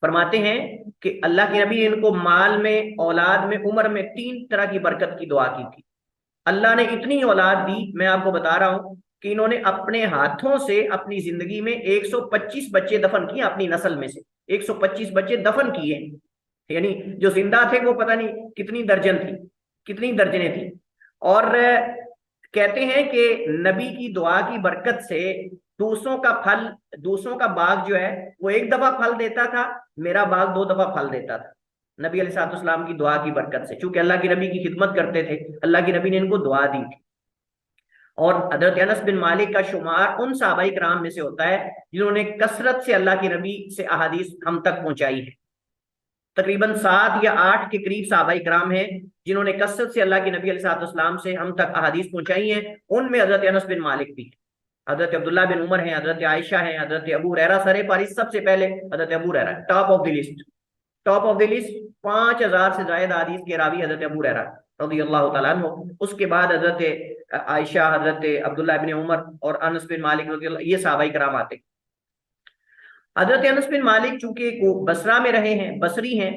فرماتے ہیں کہ اللہ کے نبی نے ان کو مال میں، اولاد میں، عمر میں 3 طرح کی برکت کی دعا کی تھی. اللہ نے اتنی اولاد دی، میں آپ کو بتا رہا ہوں کہ انہوں نے اپنے ہاتھوں سے اپنی زندگی میں 125 بچے دفن کیے، اپنی نسل میں سے 125 بچے دفن کیے. یعنی جو زندہ تھے وہ پتہ نہیں کتنی درجنیں تھیں. اور کہتے ہیں کہ نبی کی دعا کی برکت سے دوسروں کا باغ جو ہے وہ 1 دفعہ پھل دیتا تھا، میرا باغ 2 دفعہ پھل دیتا تھا. نبی علیہ الصلوۃ والسلام کی دعا کی برکت سے، چونکہ اللہ کے نبی کی خدمت کرتے تھے، اللہ کے نبی نے ان کو دعا دی تھی۔ اور حضرت انس بن مالک کا شمار ان صحابہ کرام میں سے ہوتا ہے جنہوں نے کثرت سے اللہ کے نبی سے احادیث ہم تک پہنچائی ہے۔ تقریباً 7 یا 8 کے قریب صحابہ کرام ہیں جنہوں نے کثرت سے اللہ کے نبی علیہ الصلوۃ والسلام سے ہم تک احادیث پہنچائی ہیں، ان میں حضرت انس بن مالک بھی ہیں، حضرت عبداللہ بن عمر ہیں، حضرت عائشہ ہیں، حضرت ابو ہریرہ، سر فہرست سب سے پہلے حضرت Abu Hurairah, top of the list, top of the list, 5000 سے زائد حدیث کے راوی حضرت ابو ہریرہ رضی اللہ تعالیٰ عنہ، اس کے بعد حضرت عائشہ، حضرت عبداللہ بن عمر اور انس بن مالک رضی اللہ، یہ صحابہ کرام آتے۔ حضرت انس بن مالک چونکہ بصرہ میں رہے ہیں، بصری ہیں،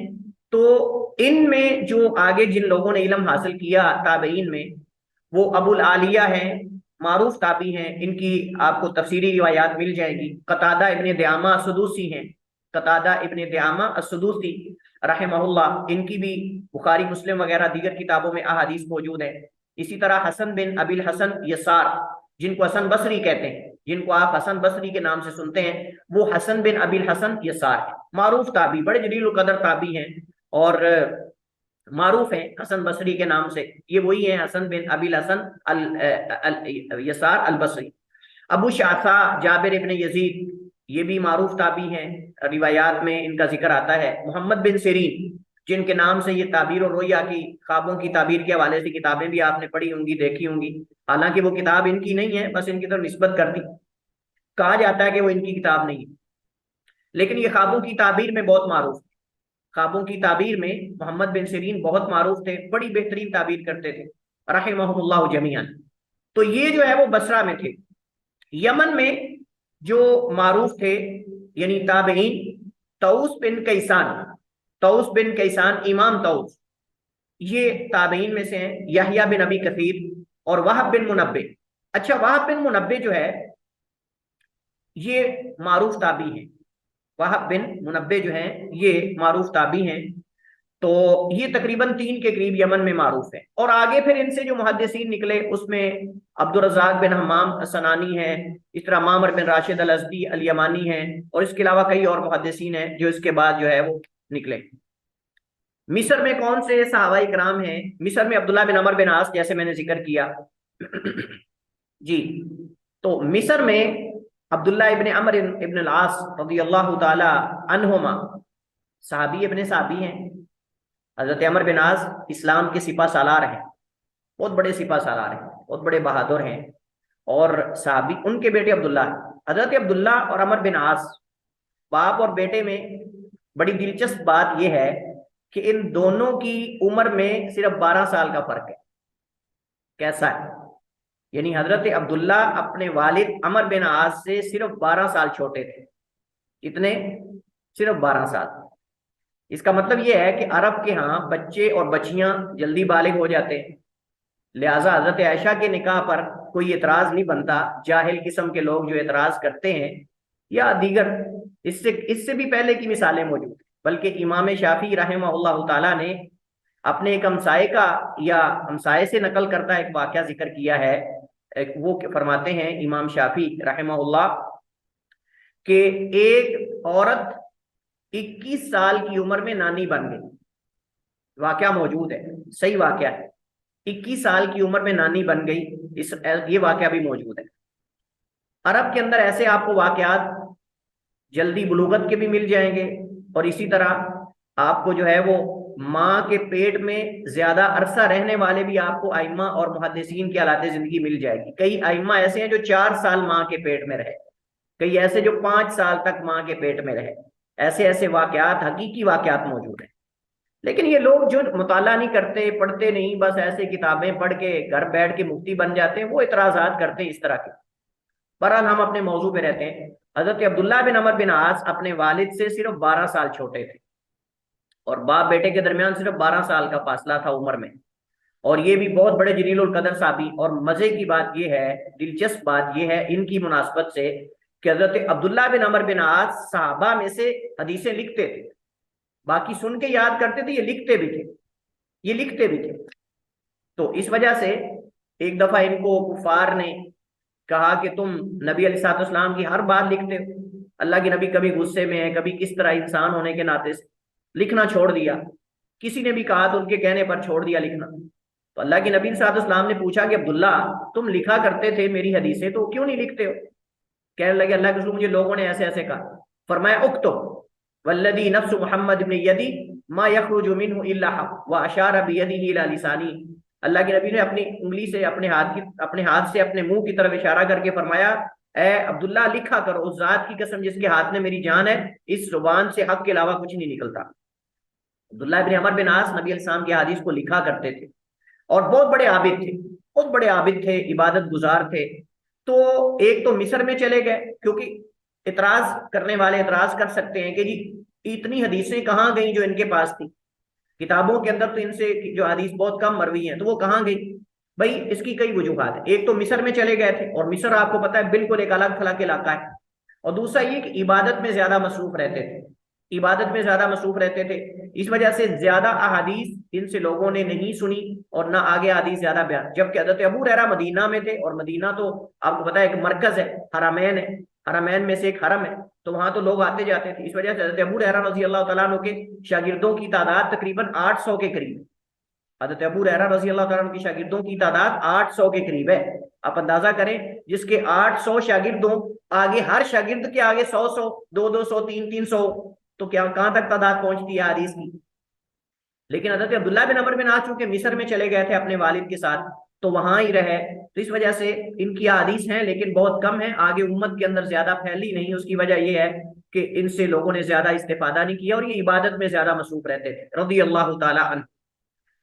تو ان میں جو آگے جن لوگوں نے علم حاصل کیا تابعین میں، وہ ابو العالیہ ہیں، معروف تابعی ہیں، ان کی آپ کو تفسیری روایات مل جائے گی۔ قتادہ ابن دعامہ السدوسی ہیں، قتادہ ابن دعامہ السدوسی رحمہ اللہ، ان کی بھی بخاری مسلم وغیرہ دیگر کتابوں میں احادیث موجود ہیں۔ اسی طرح حسن بن ابی الحسن یسار، جن کو حسن بصری کہتے ہیں، جن کو آپ حسن بصری کے نام سے سنتے ہیں، وہ حسن بن ابی الحسن یسار ہیں، معروف تابعی، بڑے جلیل القدر تابعی ہیں اور معروف ہیں حسن بصری کے نام سے، یہ وہی ہیں حسن بن ابی الحسن یسار البصری۔ ابو شعثا جابر ابن یزید، یہ بھی معروف تابعی ہیں، روایات میں ان کا ذکر آتا ہے۔ محمد بن سیرین، جن کے نام سے یہ تعبیر و رویا کی، خوابوں کی تعبیر کے حوالے سے کتابیں بھی آپ نے پڑھی ہوں گی، دیکھی ہوں گی، حالانکہ وہ کتاب ان کی نہیں ہے، بس ان کی طرف نسبت کر دی، کہا جاتا ہے کہ وہ ان کی کتاب نہیں ہے، لیکن یہ خوابوں کی تعبیر میں بہت معروف ہے۔ خوابوں کی تعبیر میں محمد بن سیرین بہت معروف تھے، بڑی بہترین تعبیر کرتے تھے رحمہم اللہ جمیعا۔ تو یہ جو ہے وہ بصرہ میں تھے۔ یمن میں جو معروف تھے یعنی تابعین، طاؤس بن کیسان، طاؤس بن کیسان، امام طاؤس، یہ تابعین میں سے ہیں۔ یحییٰ بن ابی کثیر اور وہب بن منبہ۔ اچھا، وہب بن منبہ جو ہے یہ معروف تابعی ہیں، وہب بن منبہ جو ہیں یہ معروف تابعی ہیں، تو یہ تقریباً 3 کے قریب یمن میں معروف ہیں۔ اور آگے پھر ان سے جو محدثین نکلے اس میں عبد الرزاق بن حمام الصنعانی ہیں، اس طرح معمر بن راشد الازدی الیمانی ہیں، اور اس کے علاوہ کئی اور محدثین ہیں جو اس کے بعد جو ہے وہ نکلے۔ مصر میں کون سے صحابہ کرام ہیں؟ مصر میں عبداللہ بن عمر بن عاص، جیسے میں نے ذکر کیا جی، تو مصر میں عبداللہ ابن عمر ابن العاص رضی اللہ تعالی عنہما، صحابی ابن صحابی ہیں۔ حضرت عمر بن عاص اسلام کے سپہ سالار ہیں، بہت بڑے سپہ سالار ہیں، بہت بڑے بہادر ہیں، اور صحابی ان کے بیٹے عبداللہ، حضرت عبداللہ اور عمر بن عاص باپ اور بیٹے میں بڑی دلچسپ بات یہ ہے کہ ان دونوں کی عمر میں صرف 12 سال کا فرق ہے۔ کیسا ہے؟ یعنی حضرت عبداللہ اپنے والد عمر بن عاص سے صرف 12 سال چھوٹے تھے۔ کتنے؟ صرف 12 سال۔ اس کا مطلب یہ ہے کہ عرب کے ہاں بچے اور بچیاں جلدی بالغ ہو جاتے ہیں، لہٰذا حضرت عائشہ کے نکاح پر کوئی اعتراض نہیں بنتا۔ جاہل قسم کے لوگ جو اعتراض کرتے ہیں یا دیگر اس سے بھی پہلے کی مثالیں موجود ہیں، بلکہ امام شافعی رحمہ اللہ تعالیٰ نے اپنے ایک ہمسائے کا یا ہمسائے سے نقل کرتا ایک واقعہ ذکر کیا ہے۔ وہ فرماتے ہیں امام شافعی رحمہ اللہ کہ ایک عورت 21 سال کی عمر میں نانی بن گئی، واقعہ موجود ہے، صحیح واقعہ ہے، 21 سال کی عمر میں نانی بن گئی، یہ واقعہ بھی موجود ہے۔ عرب کے اندر ایسے آپ کو واقعات جلدی بلوغت کے بھی مل جائیں گے، اور اسی طرح آپ کو جو ہے وہ ماں کے پیٹ میں زیادہ عرصہ رہنے والے بھی آپ کو ائمہ اور محدثین کی حالات زندگی مل جائے گی۔ کئی ائمہ ایسے ہیں جو 4 سال ماں کے پیٹ میں رہے، کئی ایسے جو 5 سال تک ماں کے پیٹ میں رہے، ایسے واقعات، حقیقی واقعات موجود ہیں۔ لیکن یہ لوگ جو مطالعہ نہیں کرتے، پڑھتے نہیں، بس ایسے کتابیں پڑھ کے گھر بیٹھ کے مفتی بن جاتے ہیں، وہ اعتراضات کرتے ہیں اس طرح کے۔ بہرحال ہم اپنے موضوع پہ رہتے ہیں۔ حضرت عبداللہ بن عمر بن عاص اپنے والد سے صرف 12 سال چھوٹے تھے، اور باپ بیٹے کے درمیان صرف 12 سال کا فاصلہ تھا عمر میں، اور یہ بھی بہت بڑے جلیل القدر صحابی۔ اور مزے کی بات یہ ہے، دلچسپ بات یہ ہے ان کی مناسبت سے کہ حضرت عبداللہ بن عمر بن عاص صحابہ میں سے حدیثیں لکھتے تھے، باقی سن کے یاد کرتے تھے، یہ لکھتے بھی تھے۔ تو اس وجہ سے ایک دفعہ ان کو کفار نے کہا کہ تم نبی علیہ الصلوۃ والسلام کی ہر بات لکھتے ہو، اللہ کے نبی کبھی غصے میں ہے، کبھی کس طرح، انسان ہونے کے ناطے سے لکھنا چھوڑ دیا۔ کسی نے بھی کہا تو ان کے کہنے پر چھوڑ دیا لکھنا. تو اللہ کے نبی صلی اللہ علیہ وسلم نے پوچھا کہ عبداللہ تم لکھا کرتے تھے میری حدیثیں تو کیوں نہیں لکھتے ہو؟ کہنے لگے اللہ کے رسول مجھے لوگوں نے ایسے ایسے کہا. فرمایا اکتب والذی نفس محمد بن یدی ما یخرج منہ الا حق واشار بیدہ الی لسانی. اللہ کے نبی نے اپنی انگلی سے اپنے ہاتھ سے اپنے منہ کی طرف اشارہ کر کے فرمایا اے عبداللہ لکھا کرو، اس ذات کی قسم جس کے ہاتھ میں میری جان ہے، اس زبان سے حق کے علاوہ کچھ نہیں نکلتا. عبداللہ ابن عمر بن عاص نبی علیہ السلام کی حدیث کو لکھا کرتے تھے اور بہت بڑے عابد تھے، بہت بڑے عابد تھے، عبادت گزار تھے. تو ایک تو مصر میں چلے گئے، کیونکہ اعتراض کرنے والے اعتراض کر سکتے ہیں کہ جی اتنی حدیثیں کہاں گئیں جو ان کے پاس تھی، کتابوں کے اندر تو ان سے جو حدیث بہت کم مروی ہیں تو وہ کہاں گئی؟ بھائی اس کی کئی وجوہات ہیں. ایک تو مصر میں چلے گئے تھے، اور مصر آپ کو پتہ ہے بالکل ایک الگ تھلگ علاقہ ہے. اور دوسرا یہ کہ عبادت میں زیادہ مصروف رہتے تھے، عبادت میں زیادہ مصروف رہتے تھے، اس وجہ سے زیادہ احادیث ان سے لوگوں نے نہیں سنی اور نہ آگے حدیث زیادہ بیان. جبکہ حضرت ابو ہریرہ مدینہ میں تھے، اور مدینہ تو آپ کو پتہ ہے ایک مرکز ہے، حرمین ہے، حرمین میں سے ایک حرم ہے، تو وہاں تو لوگ آتے جاتے تھے. اس وجہ سے حضرت ابو ہریرہ رضی اللہ تعالیٰ عنہ کے شاگردوں کی تعداد تقریباً 800 کے قریب ہے. حضرت ابو ہریرہ رضی اللہ تعالیٰ عنہ کی شاگردوں کی تعداد 800 کے قریب ہے. آپ اندازہ کریں جس کے 800 شاگردوں آگے، ہر شاگرد کے آگے 100 200 300 تو کیا کہاں تک تعداد پہنچتی ہے حدیث کی. لیکن حضرت عبداللہ بن عمر بن عاص چونکہ مصر میں چلے گئے تھے اپنے والد کے ساتھ تو وہاں ہی رہے، تو اس وجہ سے ان کی حدیث ہیں لیکن بہت کم ہیں، آگے امت کے اندر زیادہ پھیلی نہیں. اس کی وجہ یہ ہے کہ ان سے لوگوں نے زیادہ استفادہ نہیں کیا اور یہ عبادت میں زیادہ مصروف رہتے تھے رضی اللہ تعالی عنہ.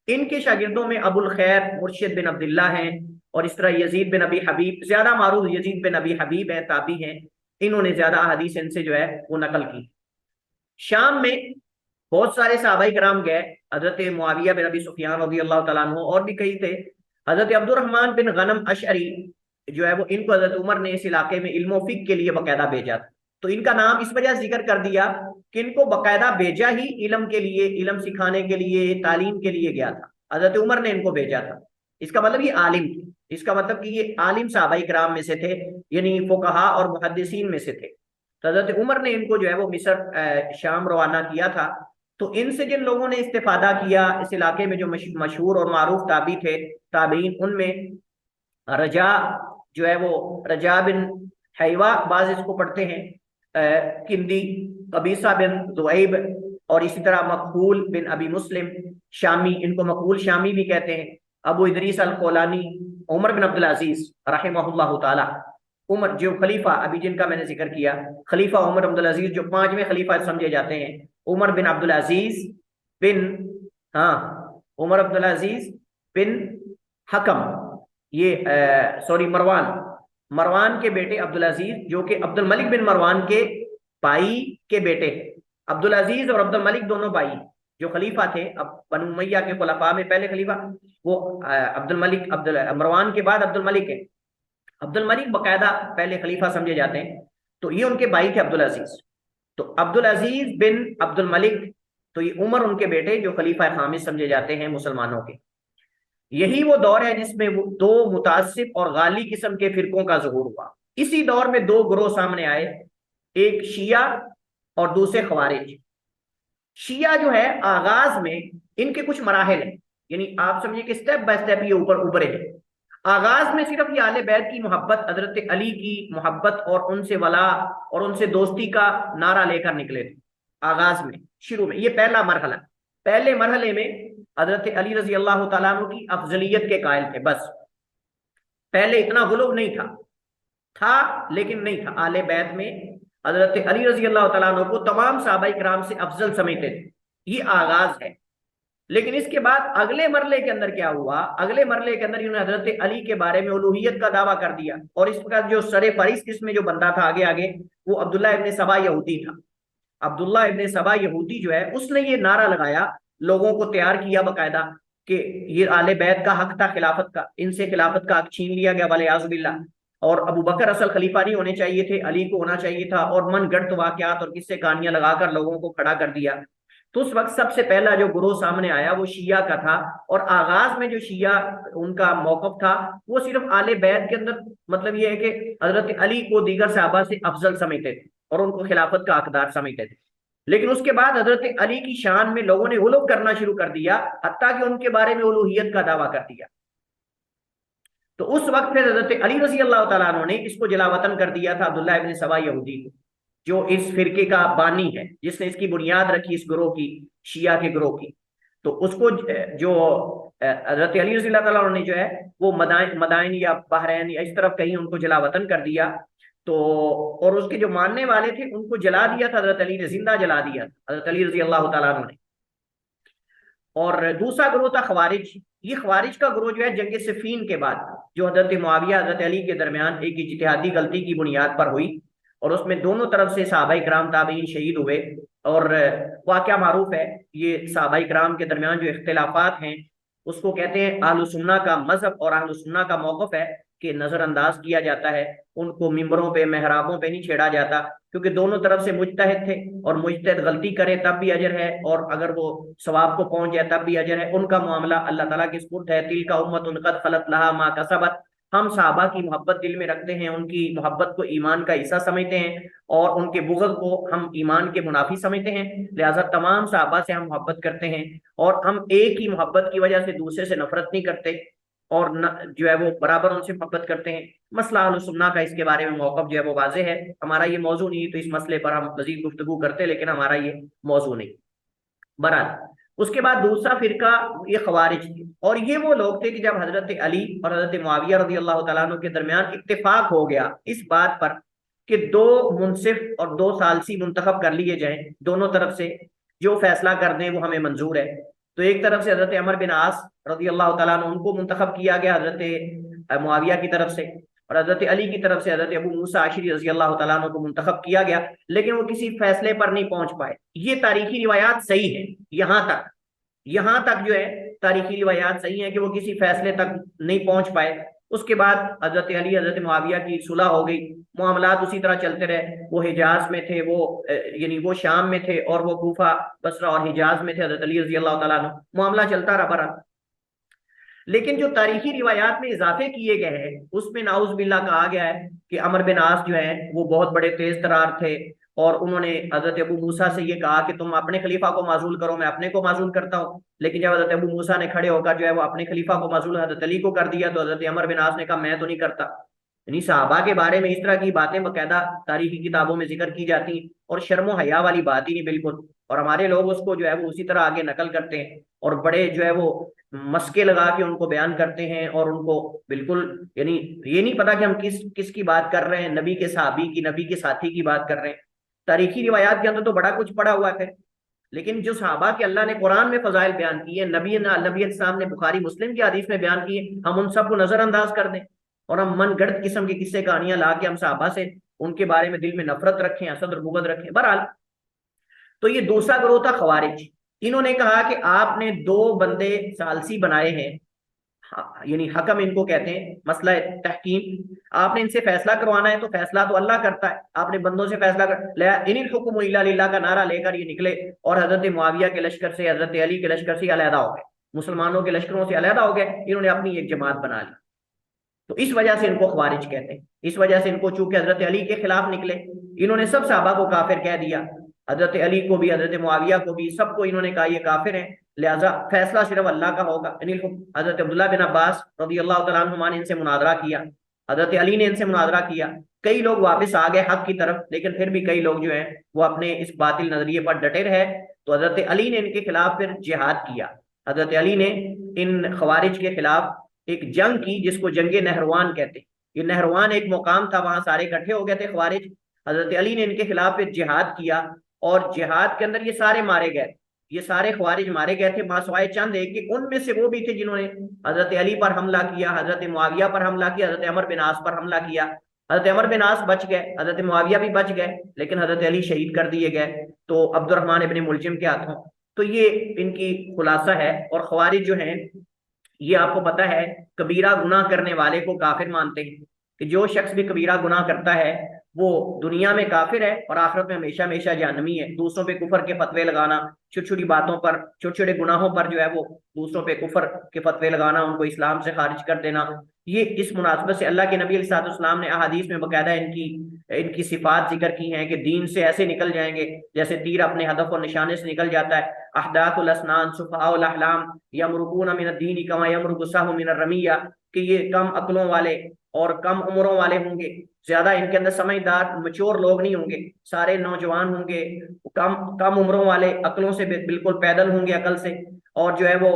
ان کے شاگردوں میں ابو الخیر مرشد بن عبداللہ ہیں، اور اس طرح یزید بن ابی حبیب، زیادہ معروف یزید بن ابی حبیب ہیں، تابعی ہیں. انہوں نے زیادہ حدیث ان سے جو ہے وہ نقل کی. شام میں بہت سارے صحابہ کرام گئے، حضرت معاویہ بن ابی سفیان رضی اللہ تعالیٰ عنہ اور بھی کئی تھے. حضرت عبد الرحمن بن غنم اشعری جو ہے وہ ان کو حضرت عمر نے اس علاقے میں علم و فقہ کے لیے باقاعدہ بھیجا تھا. تو ان کا نام اس وجہ ذکر کر دیا کہ ان کو باقاعدہ بھیجا ہی علم کے لیے، علم سکھانے کے لیے، تعلیم کے لیے گیا تھا. حضرت عمر نے ان کو بھیجا تھا. اس کا مطلب یہ عالم تھے، اس کا مطلب کہ یہ عالم صحابہ کرام میں سے تھے، یعنی فقہا اور محدثین میں سے تھے. تو حضرت عمر نے ان کو جو ہے وہ مصر شام روانہ کیا تھا. تو ان سے جن لوگوں نے استفادہ کیا اس علاقے میں جو مشہور اور معروف تابعی تھے، تابعین، ان میں رجا جو ہے وہ رجا بن حیوہ بعض اس کو پڑھتے ہیں، کندی، قبیصہ بن ذؤیب، اور اسی طرح مقبول بن ابی مسلم شامی، ان کو مقبول شامی بھی کہتے ہیں، ابو ادریس الخولانی، عمر بن عبدالعزیز رحمہ اللہ تعالی. عمر جو خلیفہ ابھی جن کا میں نے ذکر کیا، خلیفہ عمر بن عبدالعزیز جو 5ویں خلیفہ سمجھے جاتے ہیں، عمر بن عبدالعزیز بن عمر عبدالعزیز بن حکم، یہ مروان کے بیٹے عبدالعزیز جو کہ عبد الملک بن مروان کے بھائی کے بیٹے. عبدالعزیز اور عبد الملک دونوں بھائی جو خلیفہ تھے، اب بنو امیہ کے خلفاء میں پہلے خلیفہ وہ عبد الملک، مروان کے بعد عبد الملک ہے. عبد الملک باقاعدہ پہلے خلیفہ سمجھے جاتے ہیں، تو یہ ان کے بھائی تھے عبدالعزیز. تو عبدالعزیز بن عبد الملک، تو یہ عمر ان کے بیٹے جو خلیفہ خامس سمجھے جاتے ہیں مسلمانوں کے. یہی وہ دور ہے جس میں وہ دو متعصب اور غالی قسم کے فرقوں کا ظہور ہوا. اسی دور میں دو گروہ سامنے آئے، ایک شیعہ اور دوسرے خوارج. شیعہ جو ہے آغاز میں ان کے کچھ مراحل ہیں، یعنی آپ سمجھیں کہ سٹیپ بائی سٹیپ یہ اوپر ابھرے ہیں. آغاز میں صرف یہ اہل بیت کی محبت، حضرت علی کی محبت اور ان سے ولا اور ان سے دوستی کا نعرہ لے کر نکلے تھے. آغاز میں، شروع میں، یہ پہلا مرحلہ. پہلے مرحلے میں حضرت علی رضی اللہ تعالیٰ عنہ کی افضلیت کے قائل تھے. بس پہلے اتنا غلو نہیں تھا لیکن نہیں تھا. اہل بیت میں حضرت علی رضی اللہ تعالیٰ عنہ کو تمام صحابہ کرام سے افضل سمجھتے تھے. یہ آغاز ہے. لیکن اس کے بعد اگلے مرحلے کے اندر کیا ہوا؟ اگلے مرحلے کے اندر انہوں نے حضرت علی کے بارے میں الوہیت کا دعویٰ کر دیا، اور اس کا جو سر فہرست اس میں جو بندہ تھا آگے وہ عبداللہ ابن سبا یہودی تھا. عبداللہ ابن سبا یہودی جو ہے اس نے یہ نعرہ لگایا، لوگوں کو تیار کیا باقاعدہ کہ یہ آل بیت کا حق تھا خلافت کا، ان سے خلافت کا حق چھین لیا گیا والعیاذ باللہ، اور ابو بکر اصل خلیفہ نہیں ہونے چاہیے تھے، علی کو ہونا چاہیے تھا، اور من گڑت واقعات اور قصے کہانیاں لگا کر لوگوں کو کھڑا کر دیا. تو اس وقت سب سے پہلا جو گروہ سامنے آیا وہ شیعہ کا تھا. اور آغاز میں جو شیعہ ان کا موقف تھا وہ صرف آل بیت کے اندر، مطلب یہ ہے کہ حضرت علی کو دیگر صحابہ سے افضل سمجھتے تھے اور ان کو خلافت کا حقدار سمجھتے تھے. لیکن اس کے بعد حضرت علی کی شان میں لوگوں نے غلو کرنا شروع کر دیا، حتیٰ کہ ان کے بارے میں الوہیت کا دعویٰ کر دیا۔ تو اس وقت پھر حضرت علی رضی اللہ تعالیٰ عنہ نے اس کو جلا وطن کر دیا تھا عبداللہ ابن سبا یہودی کو، جو اس فرقے کا بانی ہے، جس نے اس کی بنیاد رکھی اس گروہ کی، شیعہ کے گروہ کی۔ تو اس کو جو حضرت علی رضی اللہ تعالیٰ عنہ نے جو ہے وہ مدائن یا بحرین یا اس طرف کہیں ان کو جلا وطن کر دیا۔ تو اور اس کے جو ماننے والے تھے ان کو جلا دیا تھا حضرت علی نے، زندہ جلا دیا تھا حضرت علی رضی اللہ تعالیٰ عنہ نے۔ اور دوسرا گروہ تھا خوارج۔ یہ خوارج کا گروہ جو ہے جنگ صفین کے بعد، جو حضرت معاویہ حضرت علی کے درمیان ایک اجتہادی غلطی کی بنیاد پر ہوئی، اور اس میں دونوں طرف سے صحابہ کرام تابعین شہید ہوئے۔ اور واقعہ معروف ہے، یہ صحابہ کرام کے درمیان جو اختلافات ہیں اس کو کہتے ہیں اہل سنہ کا مذہب اور اہل سنہ کا موقف ہے کہ نظر انداز کیا جاتا ہے، ان کو ممبروں پہ محرابوں پہ نہیں چھیڑا جاتا، کیونکہ دونوں طرف سے مجتہد تھے، اور مجتہد غلطی کرے تب بھی اجر ہے، اور اگر وہ ثواب کو پہنچ جائے تب بھی اجر ہے۔ ان کا معاملہ اللہ تعالیٰ کے سپرد ہے، تلک امۃ قد خلت لہا ما کسبت۔ ہم صحابہ کی محبت دل میں رکھتے ہیں، ان کی محبت کو ایمان کا حصہ سمجھتے ہیں، اور ان کے بغض کو ہم ایمان کے منافی سمجھتے ہیں، لہٰذا تمام صحابہ سے ہم محبت کرتے ہیں، اور ہم ایک ہی محبت کی وجہ سے دوسرے سے نفرت نہیں کرتے، اور جو ہے وہ برابر ان سے محبت کرتے ہیں۔ مسئلہ اہل سنہ کا اس کے بارے میں موقف جو ہے وہ واضح ہے، ہمارا یہ موضوع نہیں تو اس مسئلے پر ہم مزید گفتگو کرتے، لیکن ہمارا یہ موضوع نہیں۔ برحال اس کے بعد دوسرا فرقہ یہ خوارج تھے، اور یہ وہ لوگ تھے کہ جب حضرت علی اور حضرت معاویہ رضی اللہ تعالیٰ عنہ کے درمیان اتفاق ہو گیا اس بات پر کہ دو منصف اور دو ثالثی منتخب کر لیے جائیں، دونوں طرف سے جو فیصلہ کر دیں وہ ہمیں منظور ہے، تو ایک طرف سے حضرت عمر بن عاص رضی اللہ تعالیٰ عنہ ان کو منتخب کیا گیا حضرت معاویہ کی طرف سے، اور حضرت علی کی طرف سے حضرت ابو موسیٰ عشری رضی اللہ تعالیٰ عنہ کو منتخب کیا گیا، لیکن وہ کسی فیصلے پر نہیں پہنچ پائے۔ یہ تاریخی روایات صحیح ہیں، یہاں تک جو ہے تاریخی روایات صحیح ہیں کہ وہ کسی فیصلے تک نہیں پہنچ پائے۔ اس کے بعد حضرت علی حضرت معاویہ کی صلح ہو گئی، معاملات اسی طرح چلتے رہے، وہ حجاز میں تھے، یعنی وہ شام میں تھے، اور وہ کوفہ بصرہ اور حجاز میں تھے حضرت علی رضی اللہ تعالیٰ عنہ، معاملہ چلتا رہا برا۔ لیکن جو تاریخی روایات میں اضافے کیے گئے ہیں اس میں نعوذ باللہ کہا گیا ہے کہ عمر بن عاص جو ہیں وہ بہت بڑے تیز ترار تھے، اور انہوں نے حضرت ابو موسیٰ سے یہ کہا کہ تم اپنے خلیفہ کو معزول کرو، میں اپنے کو معزول کرتا ہوں، لیکن جب حضرت ابو موسیٰ نے کھڑے ہو کر جو ہے وہ اپنے خلیفہ کو معزول حضرت علی کو کر دیا، تو حضرت عمر بن عاص نے کہا میں تو نہیں کرتا۔ یعنی صحابہ کے بارے میں اس طرح کی باتیں باقاعدہ تاریخی کتابوں میں ذکر کی جاتی ہیں، اور شرم و حیا والی بات ہی نہیں بالکل، اور ہمارے لوگ اس کو جو ہے وہ اسی طرح آگے نقل کرتے ہیں، اور بڑے جو ہے وہ مسکے لگا کے ان کو بیان کرتے ہیں، اور ان کو بالکل یعنی یہ نہیں پتا کہ ہم کس کی بات کر رہے ہیں، نبی کے صحابی کی، نبی کے ساتھی کی بات کر رہے ہیں۔ تاریخی روایات کے اندر تو بڑا کچھ پڑا ہوا ہے، لیکن جو صحابہ کے اللہ نے قرآن میں فضائل بیان کیے، نبی السلام نے بخاری مسلم کی حدیث میں بیان کیے، ہم ان سب کو نظر انداز کر دیں، اور ہم من گڑت قسم کی قصے کہانیاں لا کے ہم صحابہ سے ان کے بارے میں دل میں نفرت رکھیں، حسد اور بغض رکھیں۔ بہرحال تو یہ دوسرا گروہ تھا خوارج۔ انہوں نے کہا کہ آپ نے دو بندے ثالثی بنائے ہیں، یعنی حکم ان کو کہتے ہیں، مسئلہ تحکیم، آپ نے ان سے فیصلہ کروانا ہے تو فیصلہ تو اللہ کرتا ہے، آپ نے بندوں سے فیصلہ ان الحکم الا للہ کا نعرہ لے کر یہ نکلے، اور حضرت معاویہ کے لشکر سے، حضرت علی کے لشکر سے علیحدہ ہو گئے، مسلمانوں کے لشکروں سے علیحدہ ہو گئے، انہوں نے اپنی ایک جماعت بنا لی۔ تو اس وجہ سے ان کو خوارج کہتے ہیں، اس وجہ سے ان کو چونکہ حضرت علی کے خلاف نکلے، انہوں نے سب صحابہ کو کافر کہہ دیا، حضرت علی کو بھی، حضرت معاویہ کو بھی، سب کو انہوں نے کہا یہ کافر ہیں، لہٰذا فیصلہ صرف اللہ کا ہوگا۔ حضرت عبداللہ بن عباس رضی اللہ تعالیٰ عنہما نے ان سے مناظرہ کیا، حضرت علی نے ان سے مناظرہ کیا، کئی لوگ واپس آ گئے حق کی طرف، لیکن پھر بھی کئی لوگ جو ہیں وہ اپنے اس باطل نظریے پر ڈٹے رہے، تو حضرت علی نے ان کے خلاف پھر جہاد کیا، حضرت علی نے ان خوارج کے خلاف ایک جنگ کی جس کو جنگ نہروان کہتے ہیں۔ یہ نہروان ایک مقام تھا، وہاں سارے اکٹھے ہو گئے تھے خوارج، حضرت علی نے ان کے خلاف پھر جہاد کیا، اور جہاد کے اندر یہ سارے مارے گئے، یہ سارے خوارج مارے گئے تھے، سوائے چند ایک کہ ان میں سے وہ بھی تھے جنہوں نے حضرت علی پر حملہ کیا، حضرت معاویہ پر حملہ کیا، حضرت عمر بن عاص پر حملہ کیا۔ حضرت عمر بن عاص بچ گئے، حضرت معاویہ بھی بچ گئے، لیکن حضرت علی شہید کر دیے گئے تو عبد الرحمن ابن ملجم کے ہاتھوں۔ تو یہ ان کی خلاصہ ہے۔ اور خوارج جو ہیں یہ آپ کو پتہ ہے کبیرہ گناہ کرنے والے کو کافر مانتے ہیں، کہ جو شخص بھی کبیرہ گناہ کرتا ہے وہ دنیا میں کافر ہے اور آخرت میں ہمیشہ ہمیشہ جہنمی ہے۔ دوسروں پہ کفر کے فتوے لگانا، چھوٹی چھوٹی باتوں پر، چھوٹے چھوٹے گناہوں پر جو ہے وہ دوسروں پہ کفر کے فتوے لگانا، ان کو اسلام سے خارج کر دینا، یہ اس مناسبت سے اللہ کے نبی علیہ الصلوۃ والسلام نے احادیث میں باقاعدہ ان کی صفات ذکر کی ہیں کہ دین سے ایسے نکل جائیں گے جیسے تیر اپنے ہدف اور نشانے سے نکل جاتا ہے. احداث الاسنان سفہاء الاحلام یمرقون من الدین کما یمرق السهم من الرمیہ، کہ یہ کم عقلوں والے اور کم عمروں والے ہوں گے، زیادہ ان کے اندر سمجھدار مچور لوگ نہیں ہوں گے، سارے نوجوان ہوں گے، کم عمروں والے، عقلوں سے بالکل پیدل ہوں گے عقل سے، اور جو ہے وہ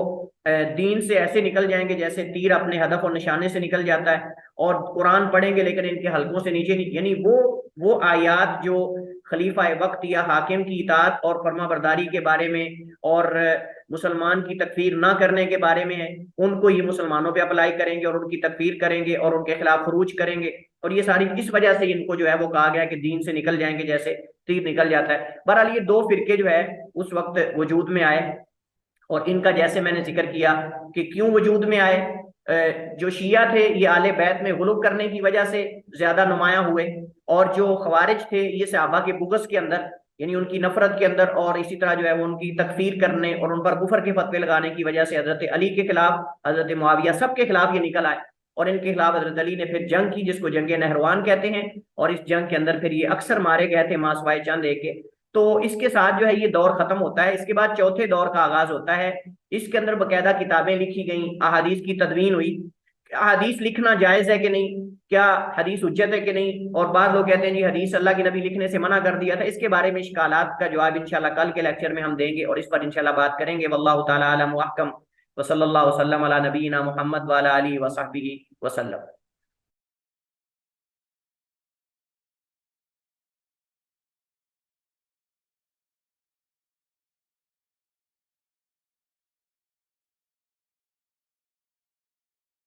دین سے ایسے نکل جائیں گے جیسے تیر اپنے ہدف اور نشانے سے نکل جاتا ہے، اور قرآن پڑھیں گے لیکن ان کے حلقوں سے نیچے نہیں. یعنی وہ آیات جو خلیفہ وقت یا حاکم کی اطاعت اور فرما برداری کے بارے میں اور مسلمان کی تکفیر نہ کرنے کے بارے میں ہے، ان کو یہ مسلمانوں پہ اپلائی کریں گے اور ان کی تکفیر کریں گے اور ان کے خلاف خروج کریں گے، اور یہ ساری اس وجہ سے ان کو جو ہے وہ کہا گیا کہ دین سے نکل جائیں گے جیسے تیر نکل جاتا ہے. بہرحال یہ دو فرقے جو ہے اس وقت وجود میں آئے، اور ان کا جیسے میں نے ذکر کیا کہ کیوں وجود میں آئے. جو شیعہ تھے یہ آل بیت میں غلو کرنے کی وجہ سے زیادہ نمایاں ہوئے، اور جو خوارج تھے یہ صحابہ کے بغض کے اندر، یعنی ان کی نفرت کے اندر، اور اسی طرح جو ہے وہ ان کی تکفیر کرنے اور ان پر کفر کے فتوے لگانے کی وجہ سے حضرت علی کے خلاف، حضرت معاویہ، سب کے خلاف یہ نکل آئے، اور ان کے خلاف حضرت علی نے پھر جنگ کی جس کو جنگ نہروان کہتے ہیں، اور اس جنگ کے اندر پھر یہ اکثر مارے گئے تھے ماں سوائے چند ایک کے. تو اس کے ساتھ جو ہے یہ دور ختم ہوتا ہے. اس کے بعد چوتھے دور کا آغاز ہوتا ہے. اس کے اندر باقاعدہ کتابیں لکھی گئیں، احادیث کی تدوین ہوئی. حدیث لکھنا جائز ہے کہ نہیں، کیا حدیث حجت ہے کہ نہیں، اور بعض لوگ کہتے ہیں جی حدیث اللہ کے نبی لکھنے سے منع کر دیا تھا. اس کے بارے میں اشکالات کا جواب انشاءاللہ کل کے لیکچر میں ہم دیں گے اور اس پر انشاءاللہ بات کریں گے. واللہ تعالی اعلم واحکم، وصلی اللہ وسلم علی نبینا محمد وعلی آلہ وصحبہ وسلم.